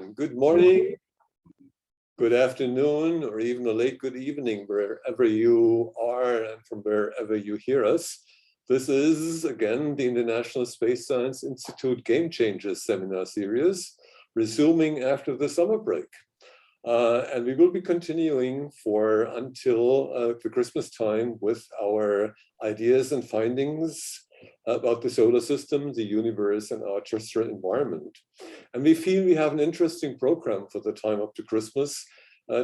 Good morning, good afternoon, or even a late good evening, wherever you are and from wherever you hear us. This is, again, the International Space Science Institute Game Changers seminar series, resuming after the summer break. And we will be continuing until the Christmas time with our ideas and findings about the solar system, the universe, and our terrestrial environment. And we feel we have an interesting program for the time up to Christmas,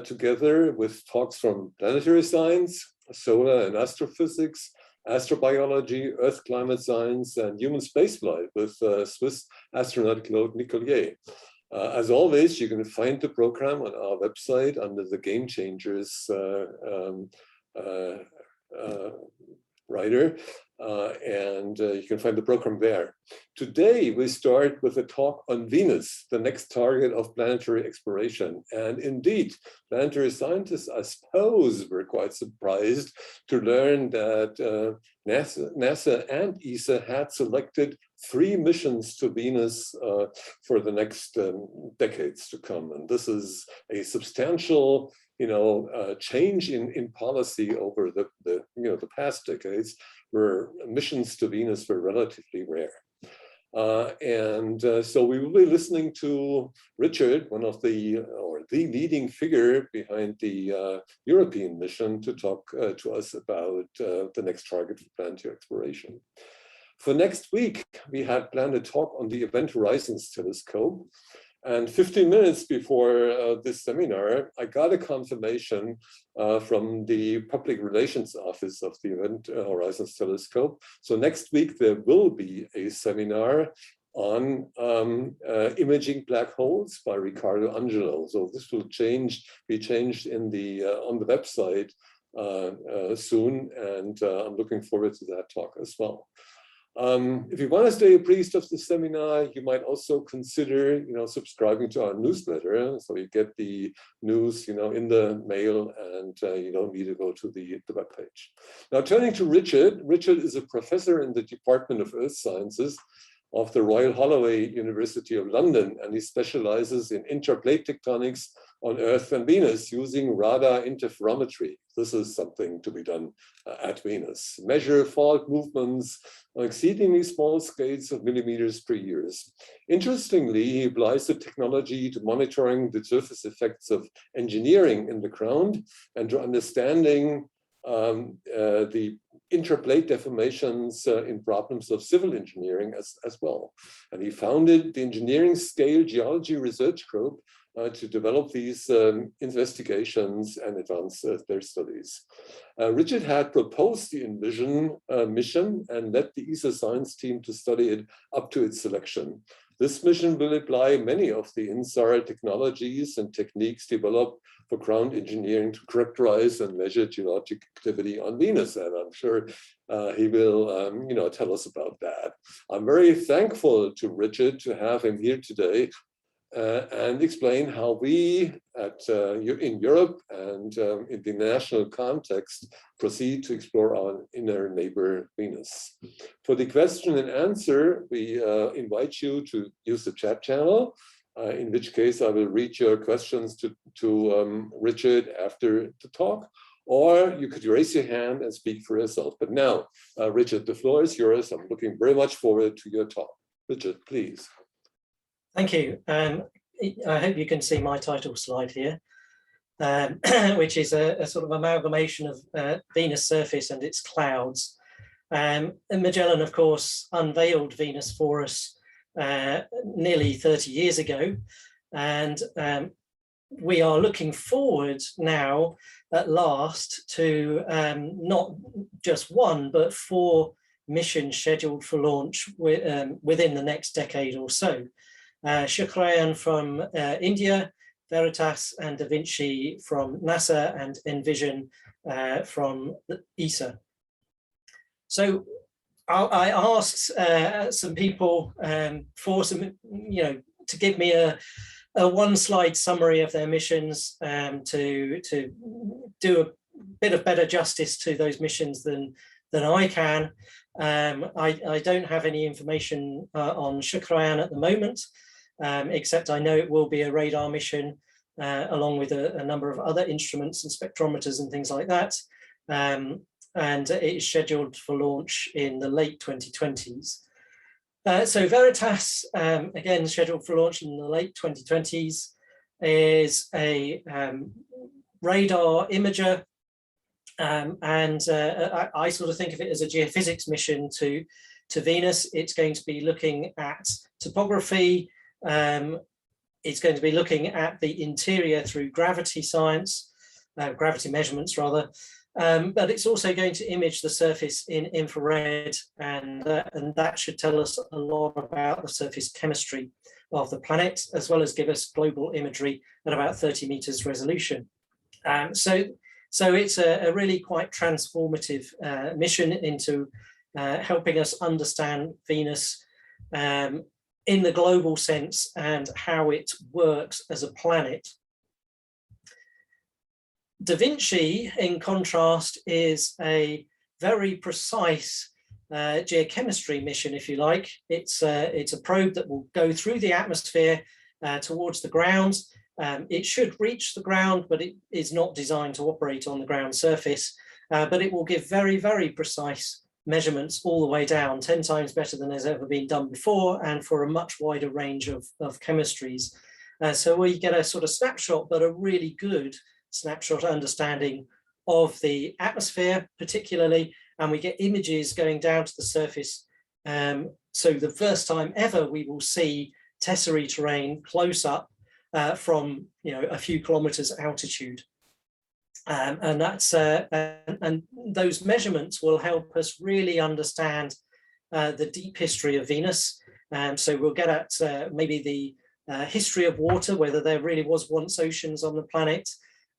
together with talks from planetary science, solar and astrophysics, astrobiology, Earth climate science, and human spaceflight with Swiss astronaut Claude Nicollier. As always, you can find the program on our website under the Game Changers writer, and you can find the program there. Today, we start with a talk on Venus, the next target of planetary exploration. And indeed, planetary scientists, I suppose, were quite surprised to learn that NASA and ESA had selected 3 missions to Venus for the next decades to come. And this is a substantial change in policy over the past decades, where missions to Venus were relatively rare. So we will be listening to Richard, one of the leading figure behind the European mission, to talk to us about the next target for planetary exploration. For next week, we had planned a talk on the Event Horizons Telescope. And 15 minutes before this seminar, I got a confirmation from the Public Relations Office of the Event Horizons Telescope. So next week, there will be a seminar on imaging black holes by Riccardo Angelo. So this will be changed on the website soon, and I'm looking forward to that talk as well. If you want to stay apprised of the seminar, you might also consider, subscribing to our newsletter, so you get the news, in the mail, and you don't need to go to the webpage. Now, turning to Richard. Richard is a professor in the Department of Earth Sciences of the Royal Holloway University of London, and he specializes in interplate tectonics on Earth and Venus using radar interferometry. This is something to be done at Venus. Measure fault movements on exceedingly small scales of millimeters per year. Interestingly, he applies the technology to monitoring the surface effects of engineering in the ground and to understanding the interplate deformations in problems of civil engineering as well. And he founded the Engineering Scale Geology Research Group to develop these investigations and advance their studies. Richard had proposed the EnVision mission and led the ESA science team to study it up to its selection. This mission will apply many of the INSAR technologies and techniques developed for ground engineering to characterize and measure geologic activity on Venus. And I'm sure he will tell us about that. I'm very thankful to Richard to have him here today and explain how we in Europe and in the international context proceed to explore our inner neighbor Venus. For the question and answer, we invite you to use the chat channel, in which case I will read your questions to Richard after the talk, or you could raise your hand and speak for yourself. But now, Richard, the floor is yours. I'm looking very much forward to your talk. Richard, please. Thank you. I hope you can see my title slide here, which is a sort of amalgamation of Venus' surface and its clouds. And Magellan, of course, unveiled Venus for us nearly 30 years ago. And we are looking forward now, at last, to not just 1, but 4 missions scheduled for launch within the next decade or so. Characterise from India, Veritas and DaVinci from NASA, and EnVision from ESA. So I asked some people for some, to give me a 1-slide summary of their missions, to do a bit of better justice to those missions than I can. I don't have any information on Characterise at the moment. except I know it will be a radar mission along with a number of other instruments and spectrometers and things like that. And it is scheduled for launch in the late 2020s. So Veritas, again, scheduled for launch in the late 2020s, is a radar imager. I sort of think of it as a geophysics mission to Venus. It's going to be looking at topography. It's going to be looking at the interior through gravity science, gravity measurements rather. But it's also going to image the surface in infrared, and that should tell us a lot about the surface chemistry of the planet, as well as give us global imagery at about 30 meters resolution. So it's a really quite transformative mission into helping us understand Venus in the global sense and how it works as a planet. DaVinci, in contrast, is a very precise geochemistry mission, if you like. It's a probe that will go through the atmosphere towards the ground. It should reach the ground, but it is not designed to operate on the ground surface. But it will give very, very precise measurements all the way down, 10 times better than has ever been done before, and for a much wider range of chemistries. So we get a sort of snapshot, but a really good snapshot understanding of the atmosphere particularly, and we get images going down to the surface. So the first time ever we will see Tesserae terrain close up from a few kilometers altitude. And that's and those measurements will help us really understand the deep history of Venus. So we'll get at maybe the history of water, whether there really was once oceans on the planet,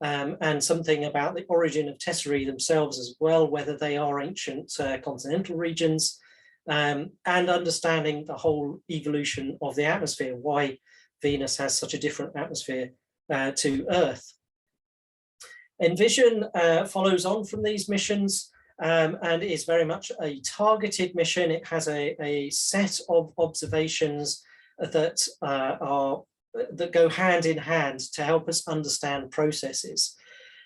and something about the origin of Tesserae themselves as well, whether they are ancient continental regions, and understanding the whole evolution of the atmosphere, why Venus has such a different atmosphere to Earth. EnVision follows on from these missions and is very much a targeted mission. It has a set of observations that go hand in hand to help us understand processes.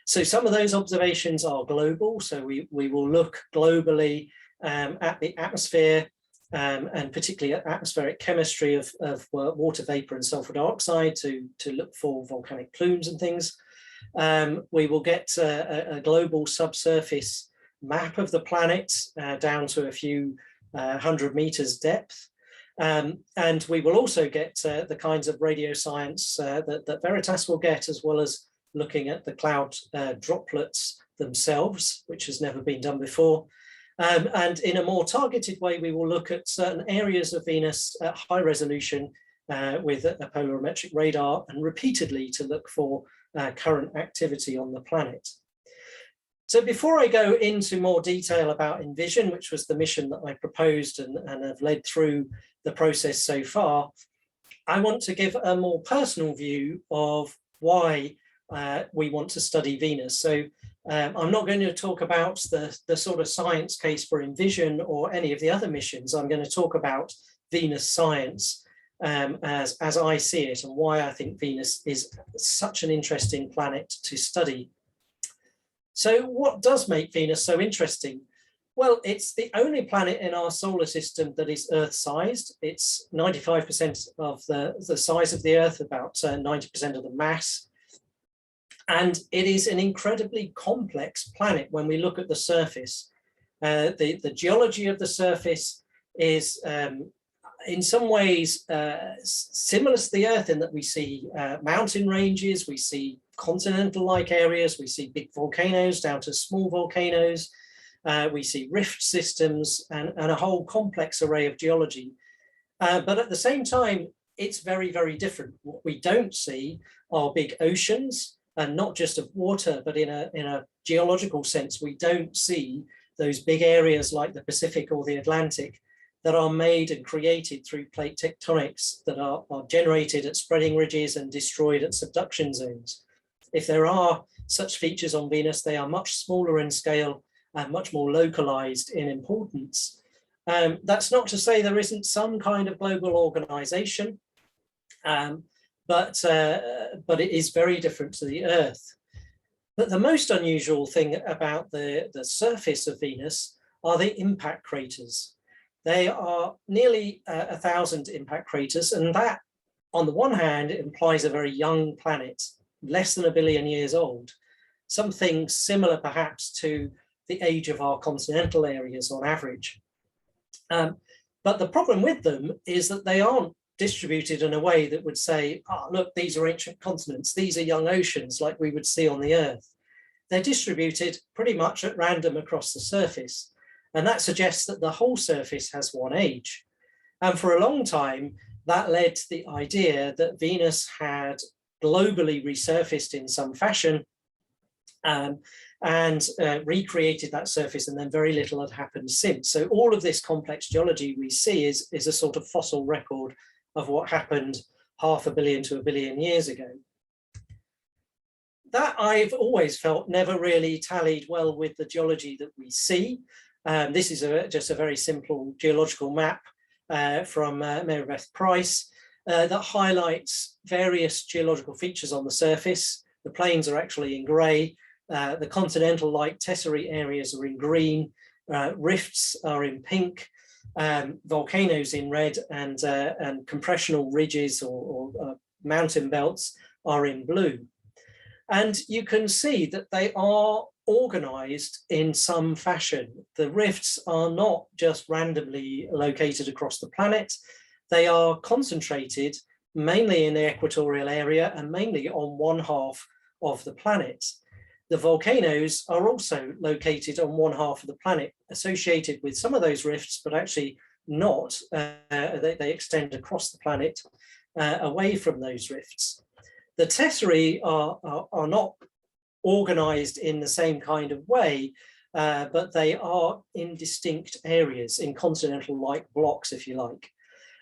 So some of those observations are global. So we will look globally at the atmosphere and particularly at atmospheric chemistry of water vapor and sulfur dioxide to look for volcanic plumes and things. We will get a global subsurface map of the planet down to a few 100 meters depth. And we will also get the kinds of radio science that Veritas will get, as well as looking at the cloud droplets themselves, which has never been done before. And in a more targeted way, we will look at certain areas of Venus at high resolution with a polarimetric radar, and repeatedly to look for current activity on the planet. So before I go into more detail about EnVision, which was the mission that I proposed and have led through the process so far, I want to give a more personal view of why we want to study Venus. So I'm not going to talk about the sort of science case for EnVision or any of the other missions. I'm going to talk about Venus science as I see it, and why I think Venus is such an interesting planet to study. So what does make Venus so interesting? Well, it's the only planet in our solar system that is Earth-sized. It's 95% of the size of the Earth, about 90% of the mass. And it is an incredibly complex planet when we look at the surface. The geology of the surface is in some ways similar to the Earth in that we see mountain ranges, we see continental-like areas, we see big volcanoes down to small volcanoes, we see rift systems and a whole complex array of geology. But at the same time, it's very, very different. What we don't see are big oceans, and not just of water, but in a geological sense, we don't see those big areas like the Pacific or the Atlantic that are made and created through plate tectonics, that are generated at spreading ridges and destroyed at subduction zones. If there are such features on Venus, they are much smaller in scale and much more localized in importance. That's not to say there isn't some kind of global organization. but it is very different to the Earth. But the most unusual thing about the surface of Venus are the impact craters. They are nearly 1,000 impact craters, and that, on the one hand, implies a very young planet, less than 1 billion years old, something similar perhaps to the age of our continental areas on average. But the problem with them is that they aren't distributed in a way that would say, oh, look, these are ancient continents, these are young oceans like we would see on the Earth. They're distributed pretty much at random across the surface. And that suggests that the whole surface has one age. And for a long time, that led to the idea that Venus had globally resurfaced in some fashion and recreated that surface, and then very little had happened since. So all of this complex geology we see is a sort of fossil record of what happened 500 million to 1 billion years ago. That, I've always felt, never really tallied well with the geology that we see. This is just a very simple geological map from Mary Beth Price that highlights various geological features on the surface. The plains are actually in grey. The continental-like tesserae areas are in green. Rifts are in pink. Volcanoes in red, and compressional ridges or mountain belts are in blue. And you can see that they are organized in some fashion. The rifts are not just randomly located across the planet. They are concentrated mainly in the equatorial area and mainly on one half of the planet. The volcanoes are also located on one half of the planet, associated with some of those rifts, but actually not. They extend across the planet away from those rifts. The tesserae are not organized in the same kind of way, but they are in distinct areas, in continental-like blocks, if you like.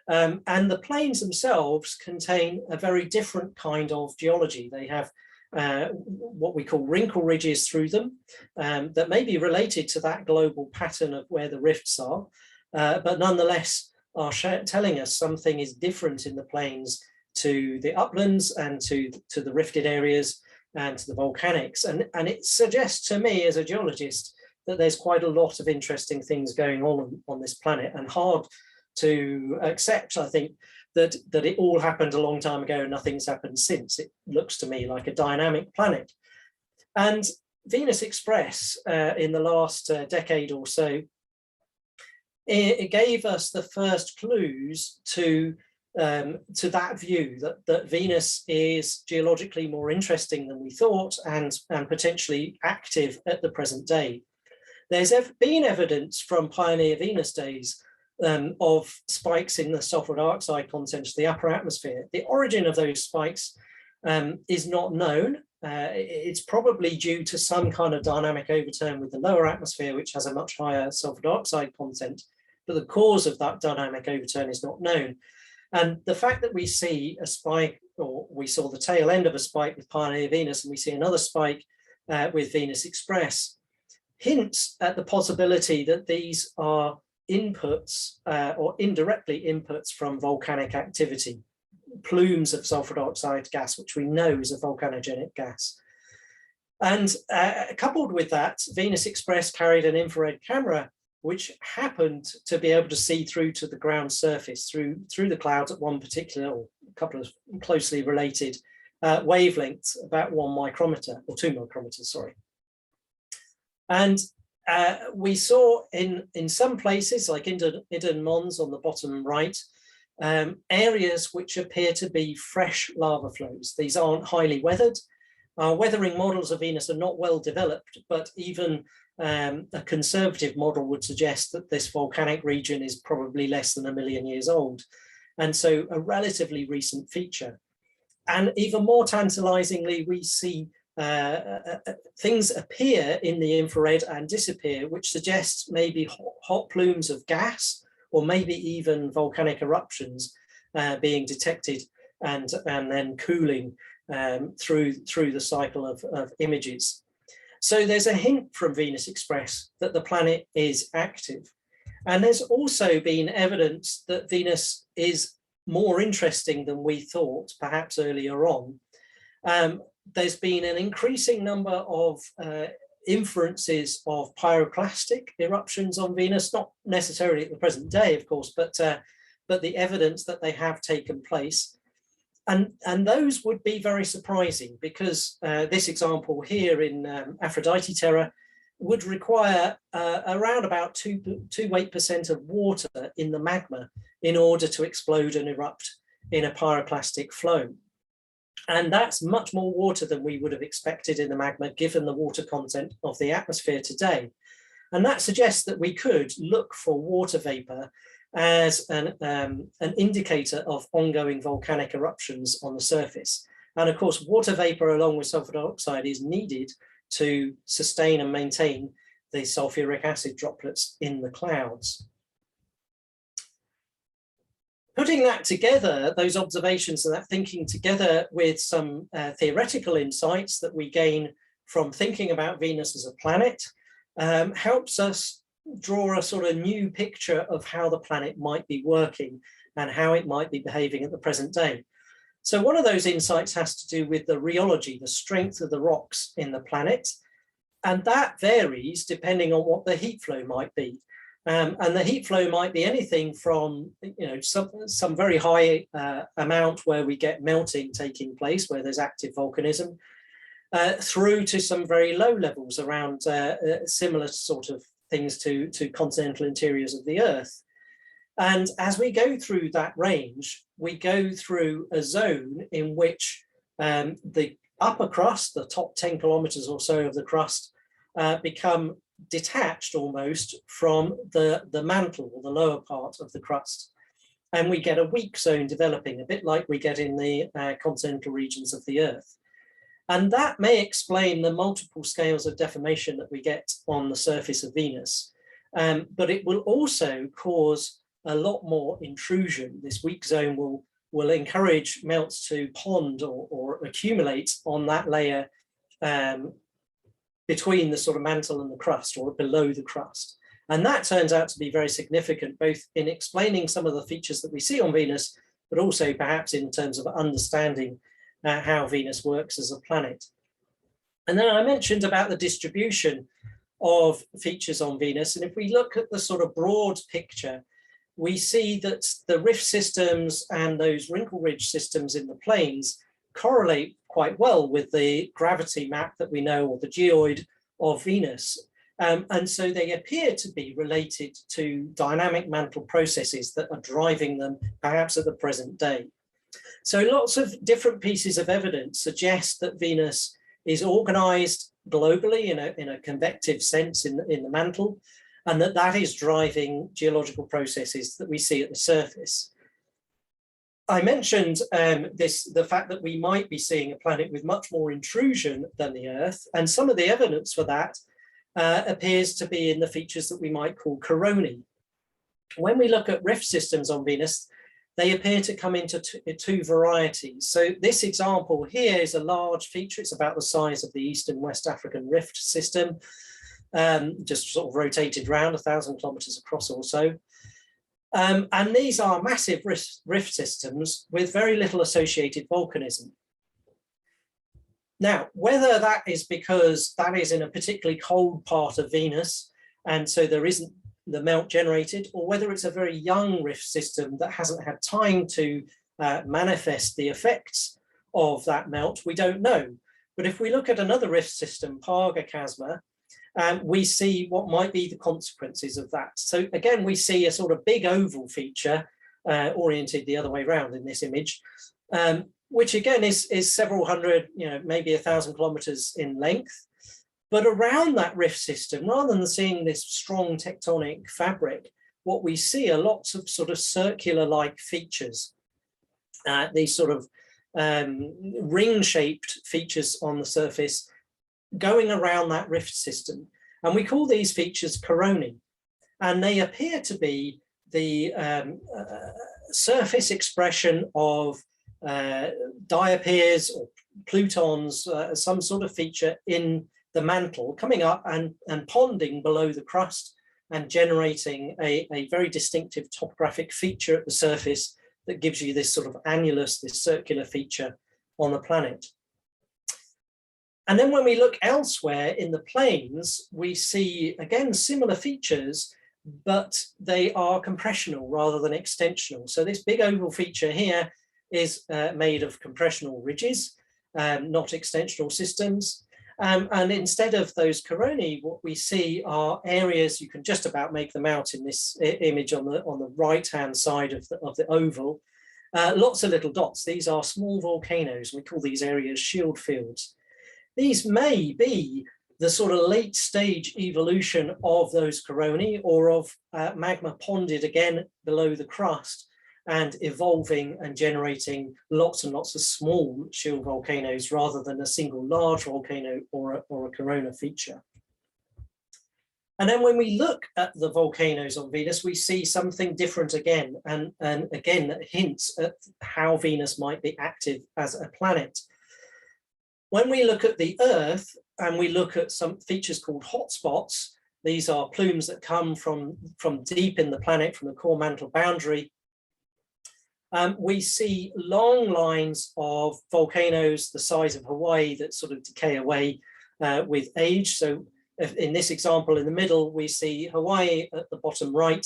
And the plains themselves contain a very different kind of geology. They have what we call wrinkle ridges through them that may be related to that global pattern of where the rifts are, but nonetheless are telling us something is different in the plains to the uplands and to the rifted areas and to the volcanics. And it suggests to me as a geologist that there's quite a lot of interesting things going on this planet, and hard to accept, I think, that it all happened a long time ago and nothing's happened since. It looks to me like a dynamic planet. And Venus Express in the last decade or so, it gave us the first clues to that view that Venus is geologically more interesting than we thought, and potentially active at the present day. There's been evidence from pioneer Venus days of spikes in the sulfur dioxide content of the upper atmosphere. The origin of those spikes is not known. It's probably due to some kind of dynamic overturn with the lower atmosphere, which has a much higher sulfur dioxide content, but the cause of that dynamic overturn is not known. And the fact that we see a spike, or we saw the tail end of a spike with Pioneer Venus, and we see another spike with Venus Express, hints at the possibility that these are inputs or indirectly inputs from volcanic activity, plumes of sulfur dioxide gas, which we know is a volcanogenic gas. And coupled with that, Venus Express carried an infrared camera which happened to be able to see through to the ground surface, through the clouds at one particular, or a couple of closely related wavelengths, about 1 micrometer, or 2 micrometers, sorry. And we saw in some places, like Idun Mons on the bottom right, areas which appear to be fresh lava flows. These aren't highly weathered. Our weathering models of Venus are not well developed, but even a conservative model would suggest that this volcanic region is probably less than 1 million years old. And so a relatively recent feature. And even more tantalizingly, we see things appear in the infrared and disappear, which suggests maybe hot plumes of gas, or maybe even volcanic eruptions being detected and then cooling through the cycle of images. So there's a hint from Venus Express that the planet is active. And there's also been evidence that Venus is more interesting than we thought, perhaps earlier on. There's been an increasing number of inferences of pyroclastic eruptions on Venus, not necessarily at the present day, of course, but the evidence that they have taken place. And those would be very surprising, because this example here in Aphrodite Terra would require around about 2% of water in the magma in order to explode and erupt in a pyroclastic flow. And that's much more water than we would have expected in the magma, given the water content of the atmosphere today. And that suggests that we could look for water vapor as an indicator of ongoing volcanic eruptions on the surface. And of course, water vapor along with sulfur dioxide is needed to sustain and maintain the sulfuric acid droplets in the clouds. Putting that together, those observations and that thinking together with some theoretical insights that we gain from thinking about Venus as a planet, helps us draw a sort of new picture of how the planet might be working and how it might be behaving at the present day. So one of those insights has to do with the rheology, the strength of the rocks in the planet. And that varies depending on what the heat flow might be. And the heat flow might be anything from, some very high amount where we get melting taking place, where there's active volcanism, through to some very low levels around similar sort of things to continental interiors of the Earth. And as we go through that range, we go through a zone in which the upper crust, the top 10 kilometers or so of the crust, become detached almost from the mantle or the lower part of the crust. And we get a weak zone developing, a bit like we get in the continental regions of the Earth. And that may explain the multiple scales of deformation that we get on the surface of Venus. But it will also cause a lot more intrusion. This weak zone will encourage melts to pond or accumulate on that layer between the sort of mantle and the crust, or below the crust. And that turns out to be very significant, both in explaining some of the features that we see on Venus, but also perhaps in terms of understanding how Venus works as a planet. And then I mentioned about the distribution of features on Venus. And if we look at the sort of broad picture, we see that the rift systems and those wrinkle ridge systems in the plains correlate quite well with the gravity map that we know, or the geoid of Venus. And so they appear to be related to dynamic mantle processes that are driving them perhaps at the present day. So lots of different pieces of evidence suggest that Venus is organized globally in a convective sense in the mantle, and that is driving geological processes that we see at the surface. I mentioned the fact that we might be seeing a planet with much more intrusion than the Earth, and some of the evidence for that appears to be in the features that we might call coronae. When we look at rift systems on Venus, they appear to come into two varieties. So this example here is a large feature. It's about the size of the East and West African rift system, just sort of rotated around 1,000 kilometers across or so. And these are massive rift systems with very little associated volcanism. Now, whether that is because that is in a particularly cold part of Venus, and so there isn't the melt generated, or whether it's a very young rift system that hasn't had time to manifest the effects of that melt, we don't know. But if we look at another rift system, Parga Chasma, we see what might be the consequences of that. So again, we see a sort of big oval feature oriented the other way around in this image, which again is several hundred, maybe 1,000 kilometers in length. But around that rift system, rather than seeing this strong tectonic fabric, what we see are lots of sort of circular-like features, these sort of ring-shaped features on the surface going around that rift system. And we call these features coronae. And they appear to be the surface expression of diapirs or plutons, some sort of feature in the mantle coming up and ponding below the crust and generating a very distinctive topographic feature at the surface that gives you this sort of annulus, this circular feature on the planet. And then when we look elsewhere in the plains, we see, again, similar features, but they are compressional rather than extensional. So this big oval feature here is made of compressional ridges, not extensional systems. And instead of those coronae, what we see are areas, you can just about make them out in this image on the right-hand side of the oval, lots of little dots. These are small volcanoes. We call these areas shield fields. These may be the sort of late stage evolution of those coronae, or of magma ponded again below the crust and evolving and generating lots and lots of small shield volcanoes rather than a single large volcano or a corona feature. And then when we look at the volcanoes on Venus, we see something different again, and again that hints at how Venus might be active as a planet. When we look at the Earth and we look at some features called hotspots, these are plumes that come from deep in the planet, from the core mantle boundary. We see long lines of volcanoes the size of Hawaii that sort of decay away with age. So in this example in the middle, we see Hawaii at the bottom right,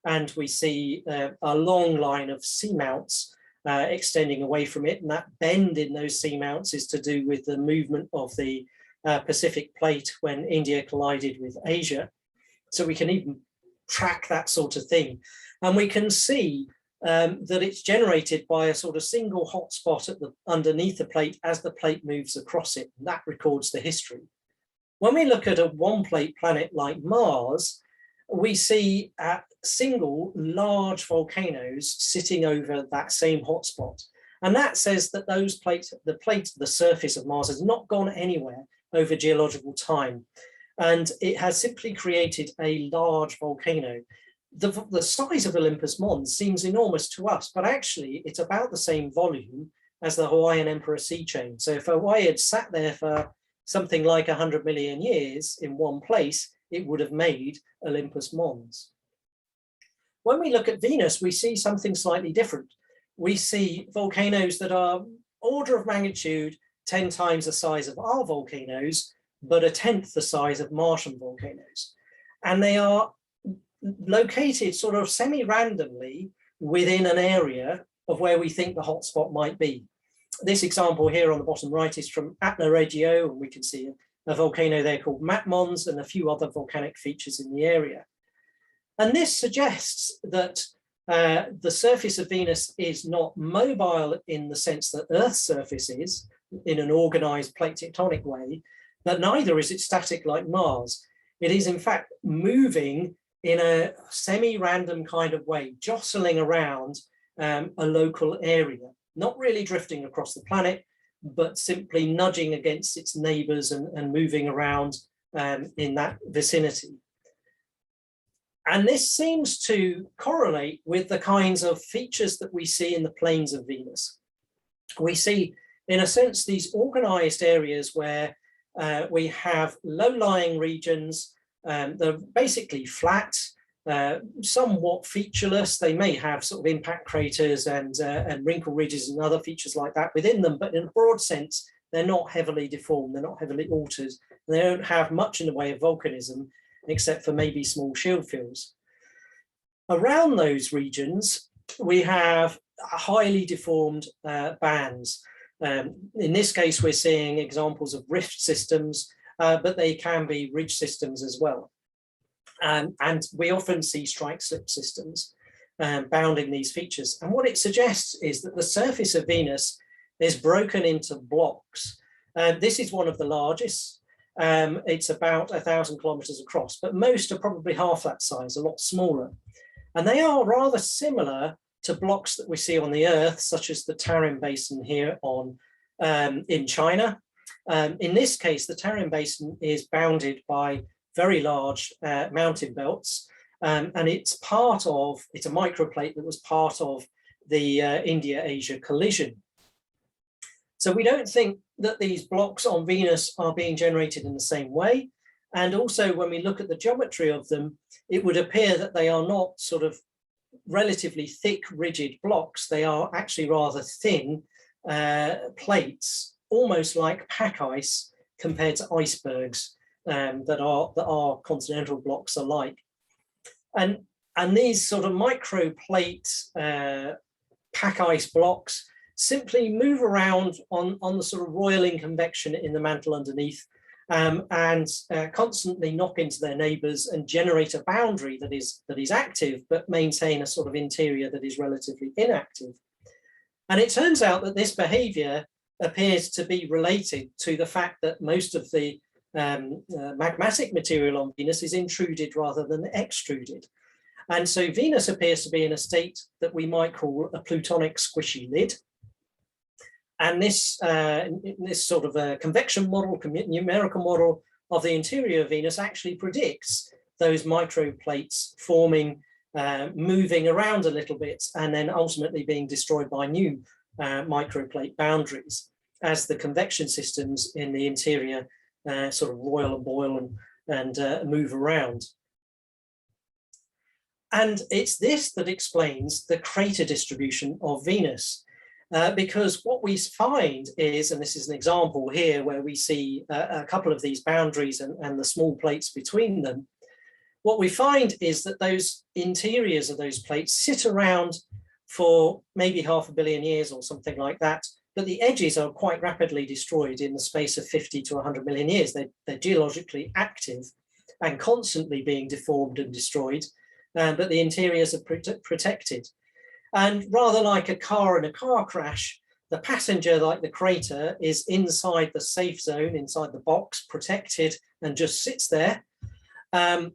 and we see a long line of seamounts extending away from it. And that bend in those seamounts is to do with the movement of the Pacific plate when India collided with Asia. So we can even track that sort of thing. And we can see that it's generated by a sort of single hotspot at underneath the plate as the plate moves across it. And that records the history. When we look at a one-plate planet like Mars, we see single large volcanoes sitting over that same hotspot. And that says that those plates, the surface of Mars has not gone anywhere over geological time. And it has simply created a large volcano. The size of Olympus Mons seems enormous to us, but actually it's about the same volume as the Hawaiian Emperor Sea Chain. So if Hawaii had sat there for something like 100 million years in one place, it would have made Olympus Mons. When we look at Venus, we see something slightly different. We see volcanoes that are order of magnitude 10 times the size of our volcanoes, but a tenth the size of Martian volcanoes. And they are located sort of semi-randomly within an area of where we think the hotspot might be. This example here on the bottom right is from Atna Regio, and we can see a volcano there called Matmons and a few other volcanic features in the area. And this suggests that the surface of Venus is not mobile in the sense that Earth's surface is, in an organized plate tectonic way, but neither is it static like Mars. It is in fact moving in a semi-random kind of way, jostling around a local area, not really drifting across the planet, but simply nudging against its neighbors and moving around in that vicinity. And this seems to correlate with the kinds of features that we see in the plains of Venus. We see, in a sense, these organized areas where we have low-lying regions that are basically flat, somewhat featureless. They may have sort of impact craters and wrinkle ridges and other features like that within them, but in a broad sense, they're not heavily deformed, they're not heavily altered. They don't have much in the way of volcanism, except for maybe small shield fields. Around those regions, we have highly deformed bands. In this case, we're seeing examples of rift systems, but they can be ridge systems as well. And we often see strike slip systems bounding these features. And what it suggests is that the surface of Venus is broken into blocks. This is one of the largest. It's about 1,000 kilometers across, but most are probably half that size, a lot smaller. And they are rather similar to blocks that we see on the Earth, such as the Tarim Basin here in China. In this case, the Tarim Basin is bounded by very large mountain belts, and it's a microplate that was part of the India-Asia collision. So we don't think that these blocks on Venus are being generated in the same way. And also when we look at the geometry of them, it would appear that they are not sort of relatively thick, rigid blocks. They are actually rather thin plates, almost like pack ice compared to icebergs that our continental blocks are like. And these sort of microplate pack ice blocks simply move around on the sort of roiling convection in the mantle underneath, and constantly knock into their neighbours and generate a boundary that is active, but maintain a sort of interior that is relatively inactive. And it turns out that this behaviour appears to be related to the fact that most of the magmatic material on Venus is intruded rather than extruded. And so Venus appears to be in a state that we might call a plutonic squishy lid. And this sort of a convection model, numerical model of the interior of Venus actually predicts those microplates forming, moving around a little bit, and then ultimately being destroyed by new microplate boundaries as the convection systems in the interior sort of roil and boil and move around. And it's this that explains the crater distribution of Venus. Because what we find is, and this is an example here where we see a couple of these boundaries and the small plates between them, what we find is that those interiors of those plates sit around for maybe 500 million years or something like that, but the edges are quite rapidly destroyed in the space of 50 to 100 million years. They're geologically active and constantly being deformed and destroyed, but the interiors are protected. And rather like a car in a car crash, the passenger, like the crater, is inside the safe zone, inside the box, protected, and just sits there. The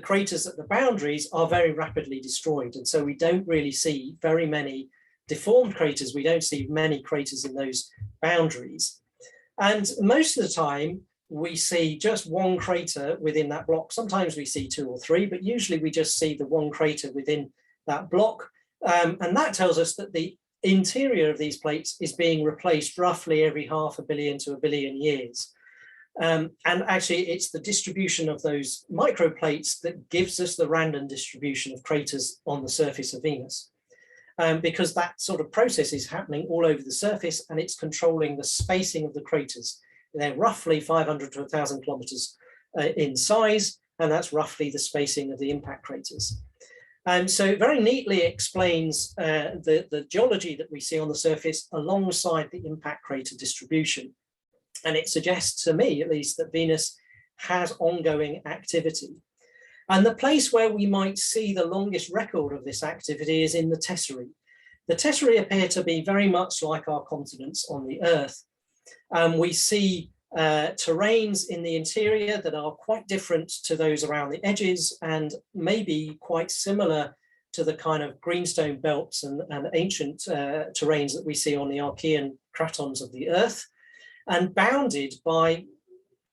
craters at the boundaries are very rapidly destroyed. And so we don't really see very many deformed craters. We don't see many craters in those boundaries. And most of the time, we see just one crater within that block. Sometimes we see 2 or 3, but usually we just see the one crater within that block, and that tells us that the interior of these plates is being replaced roughly every 500 million to 1 billion years. And actually it's the distribution of those microplates that gives us the random distribution of craters on the surface of Venus, because that sort of process is happening all over the surface and it's controlling the spacing of the craters. They're roughly 500 to 1,000 kilometers in size, and that's roughly the spacing of the impact craters. And so it very neatly explains the geology that we see on the surface alongside the impact crater distribution. And it suggests to me, at least, that Venus has ongoing activity. And the place where we might see the longest record of this activity is in the Tesserae. The Tesserae appear to be very much like our continents on the Earth. We see terrains in the interior that are quite different to those around the edges and maybe quite similar to the kind of greenstone belts and ancient terrains that we see on the Archean cratons of the Earth, and bounded by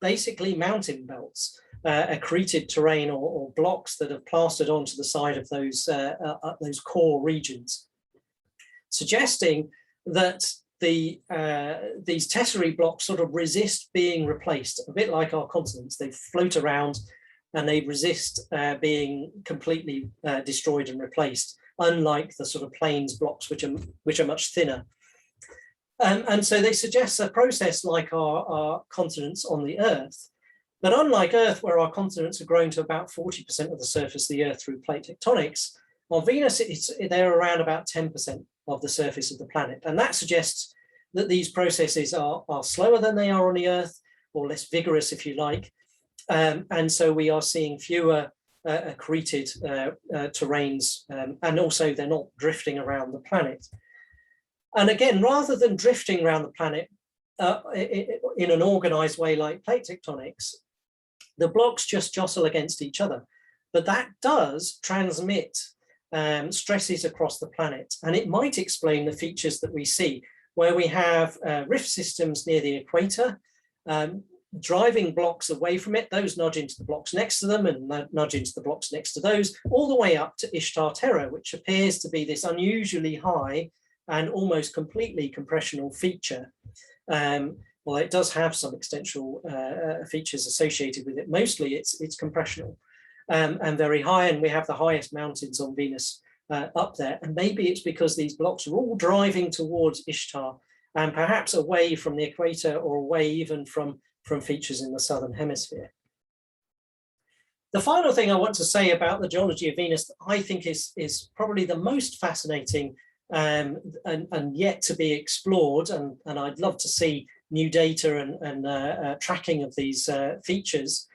basically mountain belts, accreted terrain or blocks that have plastered onto the side of those core regions, suggesting that these tesserae blocks sort of resist being replaced, a bit like our continents. They float around and they resist being completely destroyed and replaced, unlike the sort of plains blocks, which are much thinner. And so they suggest a process like our continents on the Earth. But unlike Earth, where our continents are grown to about 40% of the surface of the Earth through plate tectonics, on Venus, they're around about 10% of the surface of the planet. And that suggests that these processes are slower than they are on the Earth, or less vigorous, if you like. And so we are seeing fewer accreted terrains, and also they're not drifting around the planet. And again, rather than drifting around the planet in an organized way like plate tectonics, the blocks just jostle against each other. But that does transmit stresses across the planet. And it might explain the features that we see, where we have rift systems near the equator, driving blocks away from it. Those nudge into the blocks next to them and nudge into the blocks next to those, all the way up to Ishtar Terra, which appears to be this unusually high and almost completely compressional feature. Well, it does have some extensional features associated with it. Mostly it's compressional. and very high, and we have the highest mountains on Venus up there. And maybe it's because these blocks are all driving towards Ishtar and perhaps away from the equator or away even from features in the southern hemisphere. The final thing I want to say about the geology of Venus that I think is probably the most fascinating and yet to be explored, and I'd love to see new data and tracking of these features,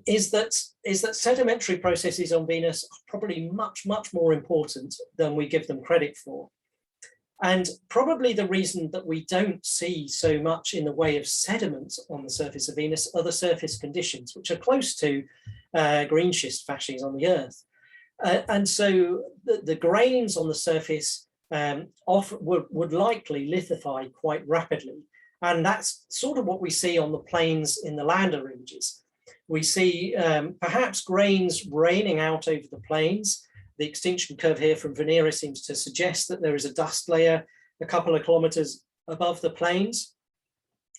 is that sedimentary processes on Venus are probably much more important than we give them credit for. And probably the reason that we don't see so much in the way of sediments on the surface of Venus are the surface conditions, which are close to green schist facies on the Earth. And so the grains on the surface would likely lithify quite rapidly. And that's sort of what we see on the plains in the lander images. We see perhaps grains raining out over the plains. The extinction curve here from Venera seems to suggest that there is a dust layer a couple of kilometers above the plains.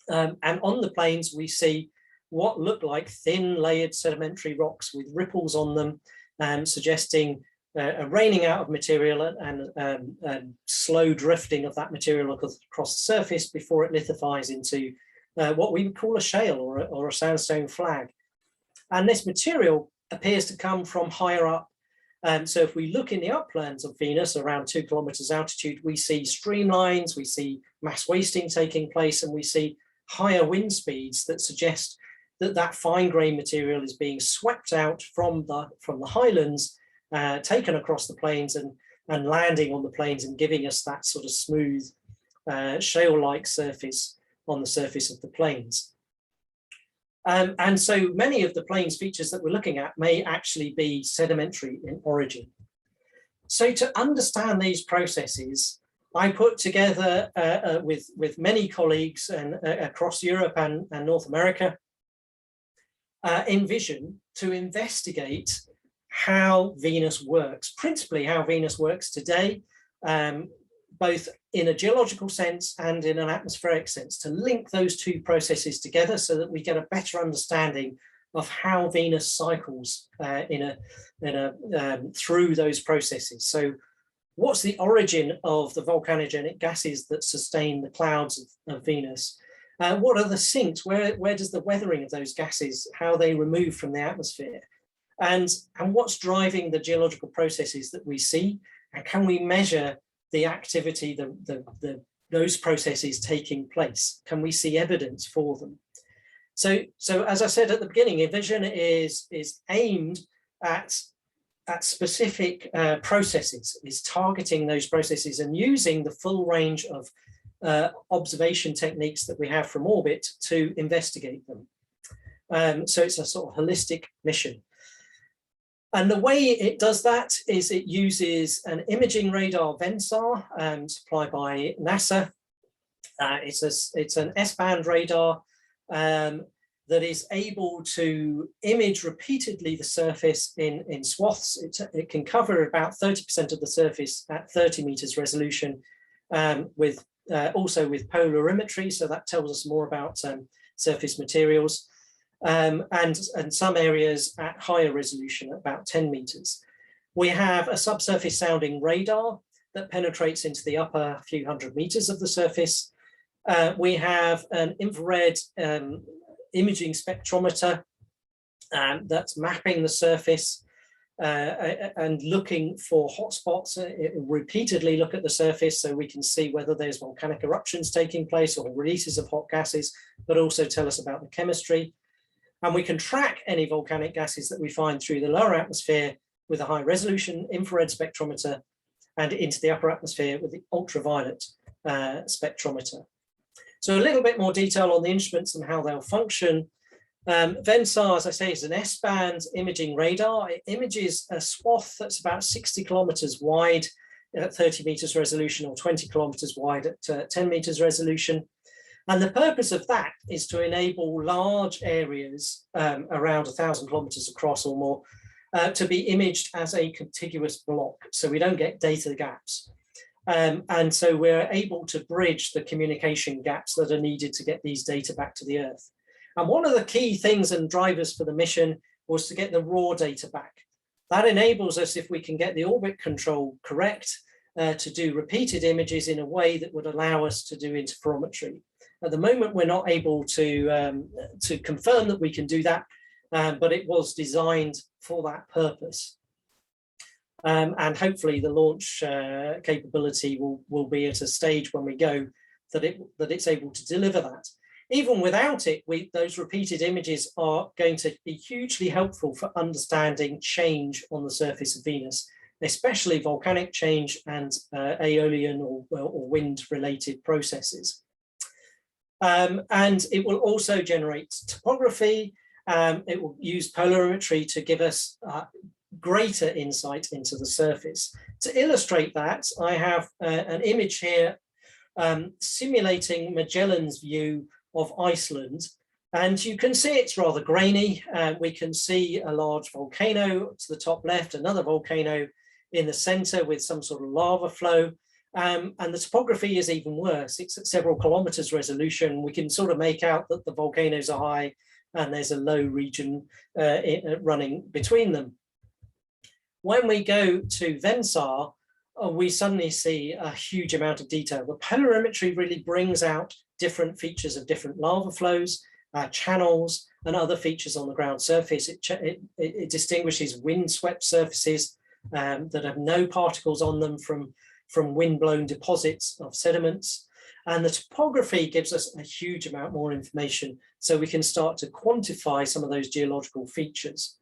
And on the plains, we see what look like thin layered sedimentary rocks with ripples on them, suggesting a raining out of material and slow drifting of that material across the surface before it lithifies into what we would call a shale or a sandstone flag. And this material appears to come from higher up. So if we look in the uplands of Venus around 2 kilometers altitude, we see streamlines, we see mass wasting taking place, and we see higher wind speeds that suggest that fine grain material is being swept out from the highlands, taken across the plains and landing on the plains and giving us that sort of smooth shale-like surface on the surface of the plains. And so many of the plains features that we're looking at may actually be sedimentary in origin. So to understand these processes, I put together with many colleagues across Europe and North America, EnVision to investigate how Venus works, principally how Venus works today, both in a geological sense and in an atmospheric sense, to link those two processes together so that we get a better understanding of how Venus cycles through those processes. So what's the origin of the volcanogenic gases that sustain the clouds of Venus? What are the sinks? Where does the weathering of those gases, how they remove from the atmosphere? And what's driving the geological processes that we see? And can we measure the activity, those processes taking place? Can we see evidence for them? So as I said at the beginning, EnVision is aimed at specific processes, is targeting those processes and using the full range of observation techniques that we have from orbit to investigate them. So it's a sort of holistic mission. And the way it does that is it uses an imaging radar VenSAR supplied by NASA. It's an S-band radar that is able to image repeatedly the surface in swaths. It can cover about 30% of the surface at 30 meters resolution, also with polarimetry, so that tells us more about surface materials. And some areas at higher resolution, at about 10 meters. We have a subsurface sounding radar that penetrates into the upper few hundred meters of the surface. We have an infrared imaging spectrometer that's mapping the surface and looking for hotspots. It will repeatedly look at the surface so we can see whether there's volcanic eruptions taking place or releases of hot gases, but also tell us about the chemistry. And we can track any volcanic gases that we find through the lower atmosphere with a high resolution infrared spectrometer and into the upper atmosphere with the ultraviolet spectrometer. So a little bit more detail on the instruments and how they'll function. VenSAR, as I say, is an S-band imaging radar. It images a swath that's about 60 kilometers wide at 30 meters resolution or 20 kilometers wide at 10 meters resolution. And the purpose of that is to enable large areas around 1,000 kilometers across or more to be imaged as a contiguous block, so we don't get data gaps. And so we're able to bridge the communication gaps that are needed to get these data back to the Earth. And one of the key things and drivers for the mission was to get the raw data back. That enables us, if we can get the orbit control correct, to do repeated images in a way that would allow us to do interferometry. At the moment, we're not able to confirm that we can do that, but it was designed for that purpose. And hopefully the launch capability will be at a stage when we go that it's able to deliver that. Even without it, those repeated images are going to be hugely helpful for understanding change on the surface of Venus, especially volcanic change and aeolian or wind-related processes. And it will also generate topography. It will use polarimetry to give us greater insight into the surface. To illustrate that, I have an image here simulating Magellan's view of Iceland. And you can see it's rather grainy. We can see a large volcano to the top left, another volcano in the center with some sort of lava flow. And the topography is even worse. It's at several kilometers resolution. We can sort of make out that the volcanoes are high and there's a low region running between them. When we go to VenSAR, we suddenly see a huge amount of detail. The polarimetry really brings out different features of different lava flows, channels, and other features on the ground surface. It distinguishes wind-swept surfaces that have no particles on them from wind-blown deposits of sediments. And the topography gives us a huge amount more information, so we can start to quantify some of those geological features.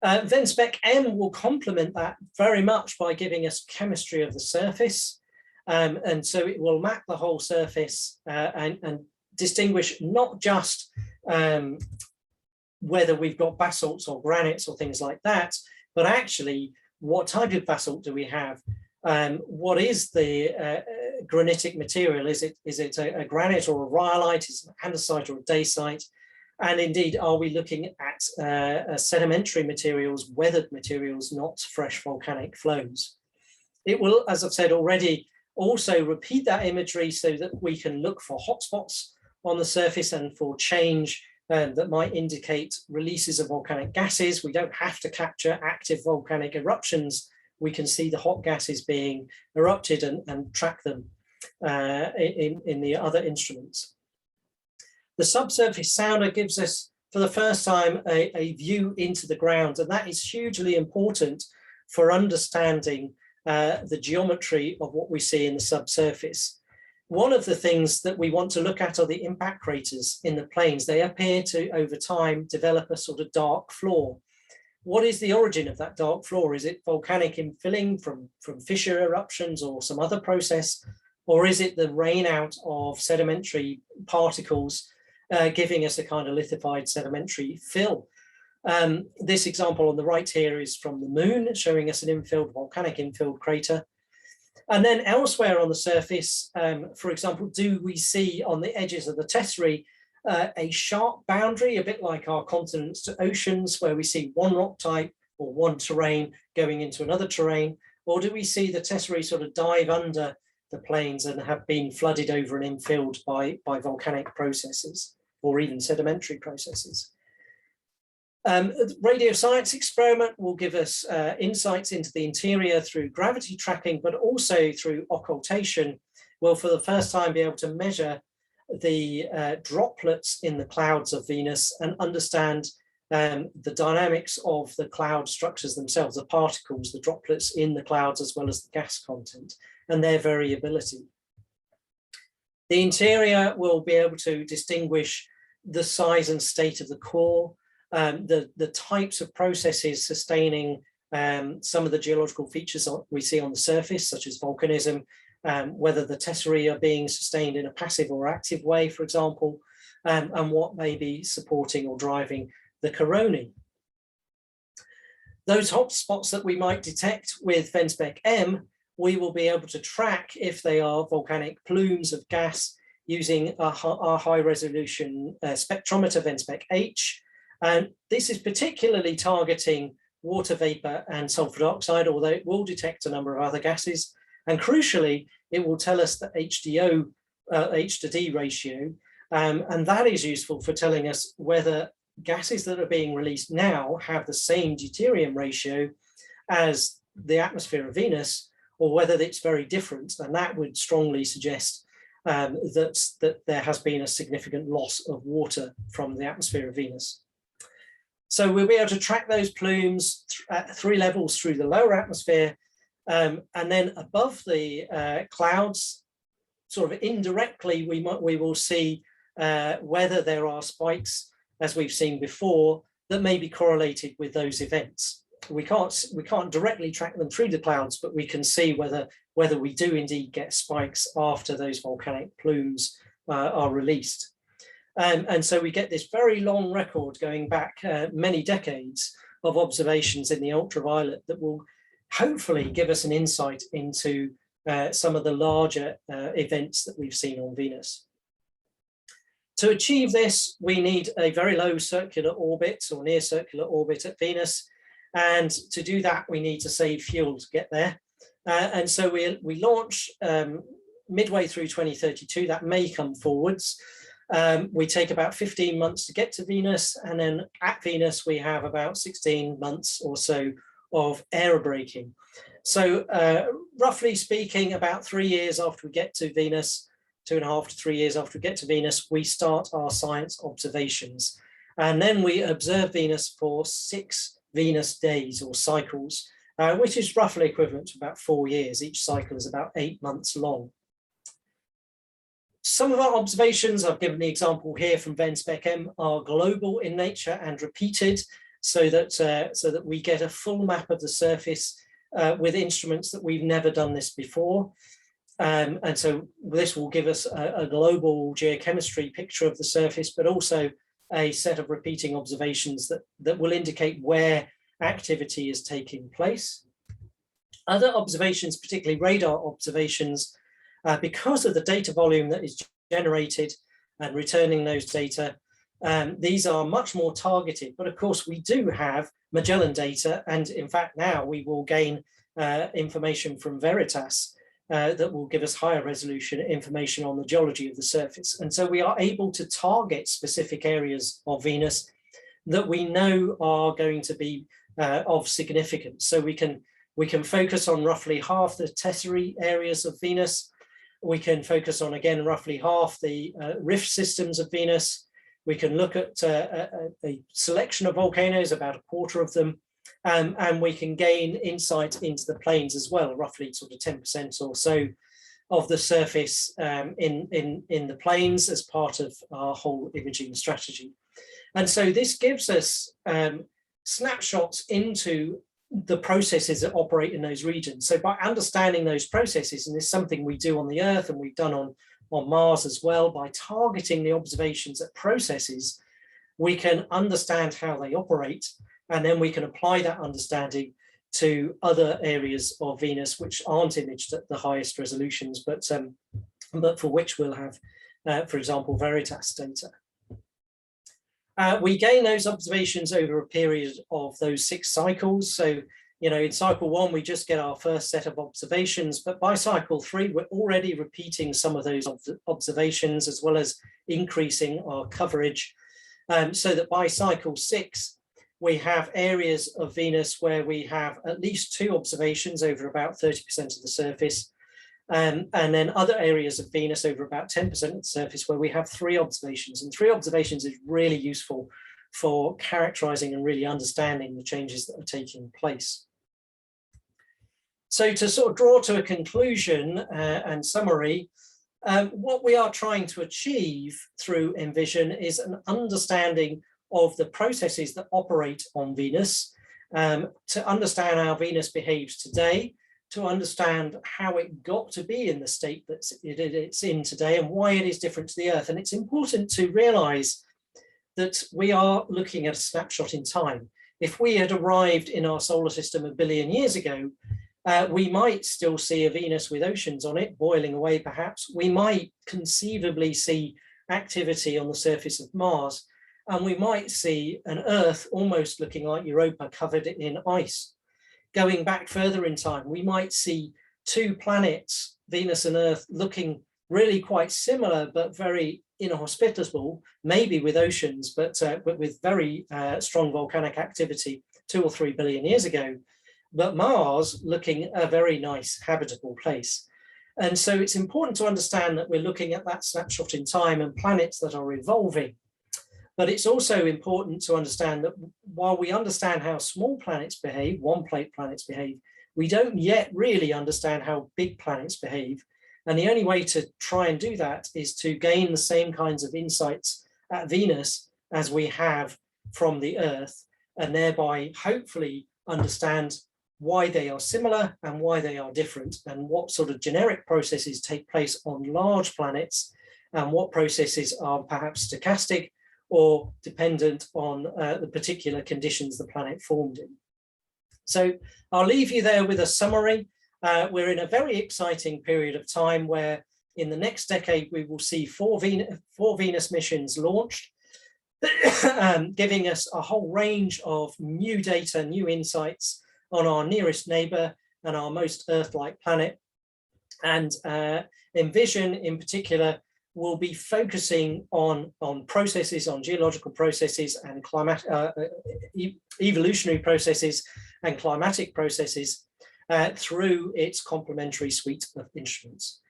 VenSpec-M will complement that very much by giving us chemistry of the surface. And so it will map the whole surface and distinguish not just whether we've got basalts or granites or things like that, but actually what type of basalt do we have? What is the granitic material? Is it a granite or a rhyolite? Is it an andesite or a dacite? And indeed, are we looking at sedimentary materials, weathered materials, not fresh volcanic flows? It will, as I've said already, also repeat that imagery so that we can look for hotspots on the surface and for change that might indicate releases of volcanic gases. We don't have to capture active volcanic eruptions. We can see the hot gases being erupted and track them in the other instruments. The subsurface sounder gives us, for the first time, a view into the ground, and that is hugely important for understanding the geometry of what we see in the subsurface. One of the things that we want to look at are the impact craters in the plains. They appear to, over time, develop a sort of dark floor. What is the origin of that dark floor? Is it volcanic infilling from fissure eruptions or some other process? Or is it the rain out of sedimentary particles giving us a kind of lithified sedimentary fill? This example on the right here is from the moon, showing us an volcanic infilled crater. And then elsewhere on the surface, for example, do we see on the edges of the Tesserae a sharp boundary, a bit like our continents to oceans, where we see one rock type or one terrain going into another terrain? Or do we see the Tesserae sort of dive under the plains and have been flooded over and infilled by volcanic processes or even sedimentary processes? The radio science experiment will give us insights into the interior through gravity tracking, but also through occultation. We'll for the first time be able to measure the droplets in the clouds of Venus and understand the dynamics of the cloud structures themselves, the particles, the droplets in the clouds, as well as the gas content and their variability. The interior will be able to distinguish the size and state of the core, the types of processes sustaining some of the geological features we see on the surface, such as volcanism, whether the Tesserae are being sustained in a passive or active way, for example, and what may be supporting or driving the coronae. Those hotspots that we might detect with VenSpec-M, we will be able to track if they are volcanic plumes of gas using our high-resolution spectrometer VenSpec-H. And this is particularly targeting water vapor and sulfur dioxide, although it will detect a number of other gases. And crucially, it will tell us the HDO, H to D ratio, and that is useful for telling us whether gases that are being released now have the same deuterium ratio as the atmosphere of Venus, or whether it's very different. And that would strongly suggest that there has been a significant loss of water from the atmosphere of Venus. So we'll be able to track those plumes at 3 levels through the lower atmosphere, and then above the clouds, sort of indirectly, we will see whether there are spikes, as we've seen before, that may be correlated with those events. We can't directly track them through the clouds, but we can see whether we do indeed get spikes after those volcanic plumes are released. And so we get this very long record going back many decades of observations in the ultraviolet that will hopefully give us an insight into some of the larger events that we've seen on Venus. To achieve this, we need a very low circular orbit or near circular orbit at Venus. And to do that, we need to save fuel to get there. And so we launch midway through 2032, that may come forwards. We take about 15 months to get to Venus. And then at Venus, we have about 16 months or so of aerobraking. So roughly speaking, about 3 years after we get to Venus, 2.5 to 3 years after we get to Venus, we start our science observations. And then we observe Venus for 6 Venus days or cycles, which is roughly equivalent to about 4 years. Each cycle is about 8 months long. Some of our observations, I've given the example here from VenSpec-M, are global in nature and repeated, so that we get a full map of the surface with instruments that we've never done this before. And so this will give us a global geochemistry picture of the surface, but also a set of repeating observations that will indicate where activity is taking place. Other observations, particularly radar observations, because of the data volume that is generated and returning those data, these are much more targeted. But of course, we do have Magellan data, and in fact, now we will gain information from Veritas that will give us higher resolution information on the geology of the surface. And so we are able to target specific areas of Venus that we know are going to be of significance. So we can focus on roughly half the Tesserae areas of Venus. We can focus on, again, roughly half the rift systems of Venus. We can look at a selection of volcanoes, about a quarter of them, and we can gain insight into the plains as well, roughly sort of 10% or so of the surface in the plains as part of our whole imaging strategy. And so this gives us snapshots into the processes that operate in those regions. So by understanding those processes, and this is something we do on the Earth and we've done on Mars as well, by targeting the observations at processes, we can understand how they operate, and then we can apply that understanding to other areas of Venus which aren't imaged at the highest resolutions, but for which we'll have, for example, Veritas data. We gain those observations over a period of those 6 cycles. So, in cycle 1, we just get our first set of observations, but by cycle 3, we're already repeating some of those observations as well as increasing our coverage, so that by cycle 6, we have areas of Venus where we have at least 2 observations over about 30% of the surface, and then other areas of Venus over about 10% of the surface where we have 3 observations. And 3 observations is really useful for characterizing and really understanding the changes that are taking place. So to sort of draw to a conclusion and summary, what we are trying to achieve through EnVision is an understanding of the processes that operate on Venus, to understand how Venus behaves today, to understand how it got to be in the state that it's in today and why it is different to the Earth. And it's important to realize that we are looking at a snapshot in time. If we had arrived in our solar system 1 billion years ago, we might still see a Venus with oceans on it, boiling away perhaps. We might conceivably see activity on the surface of Mars, and we might see an Earth almost looking like Europa covered in ice. Going back further in time, we might see 2 planets, Venus and Earth, looking really quite similar, but very inhospitable, maybe with oceans, but with very strong volcanic activity 2 or 3 billion years ago. But Mars looking a very nice habitable place. And so it's important to understand that we're looking at that snapshot in time and planets that are evolving. But it's also important to understand that while we understand how small planets behave, one-plate planets behave, we don't yet really understand how big planets behave. And the only way to try and do that is to gain the same kinds of insights at Venus as we have from the Earth, and thereby hopefully understand why they are similar and why they are different, and what sort of generic processes take place on large planets, and what processes are perhaps stochastic or dependent on the particular conditions the planet formed in. So I'll leave you there with a summary. We're in a very exciting period of time where in the next decade we will see four Venus missions launched, giving us a whole range of new data, new insights on our nearest neighbour and our most Earth-like planet. And EnVision in particular will be focusing on processes, on geological processes and evolutionary processes and climatic processes through its complementary suite of instruments.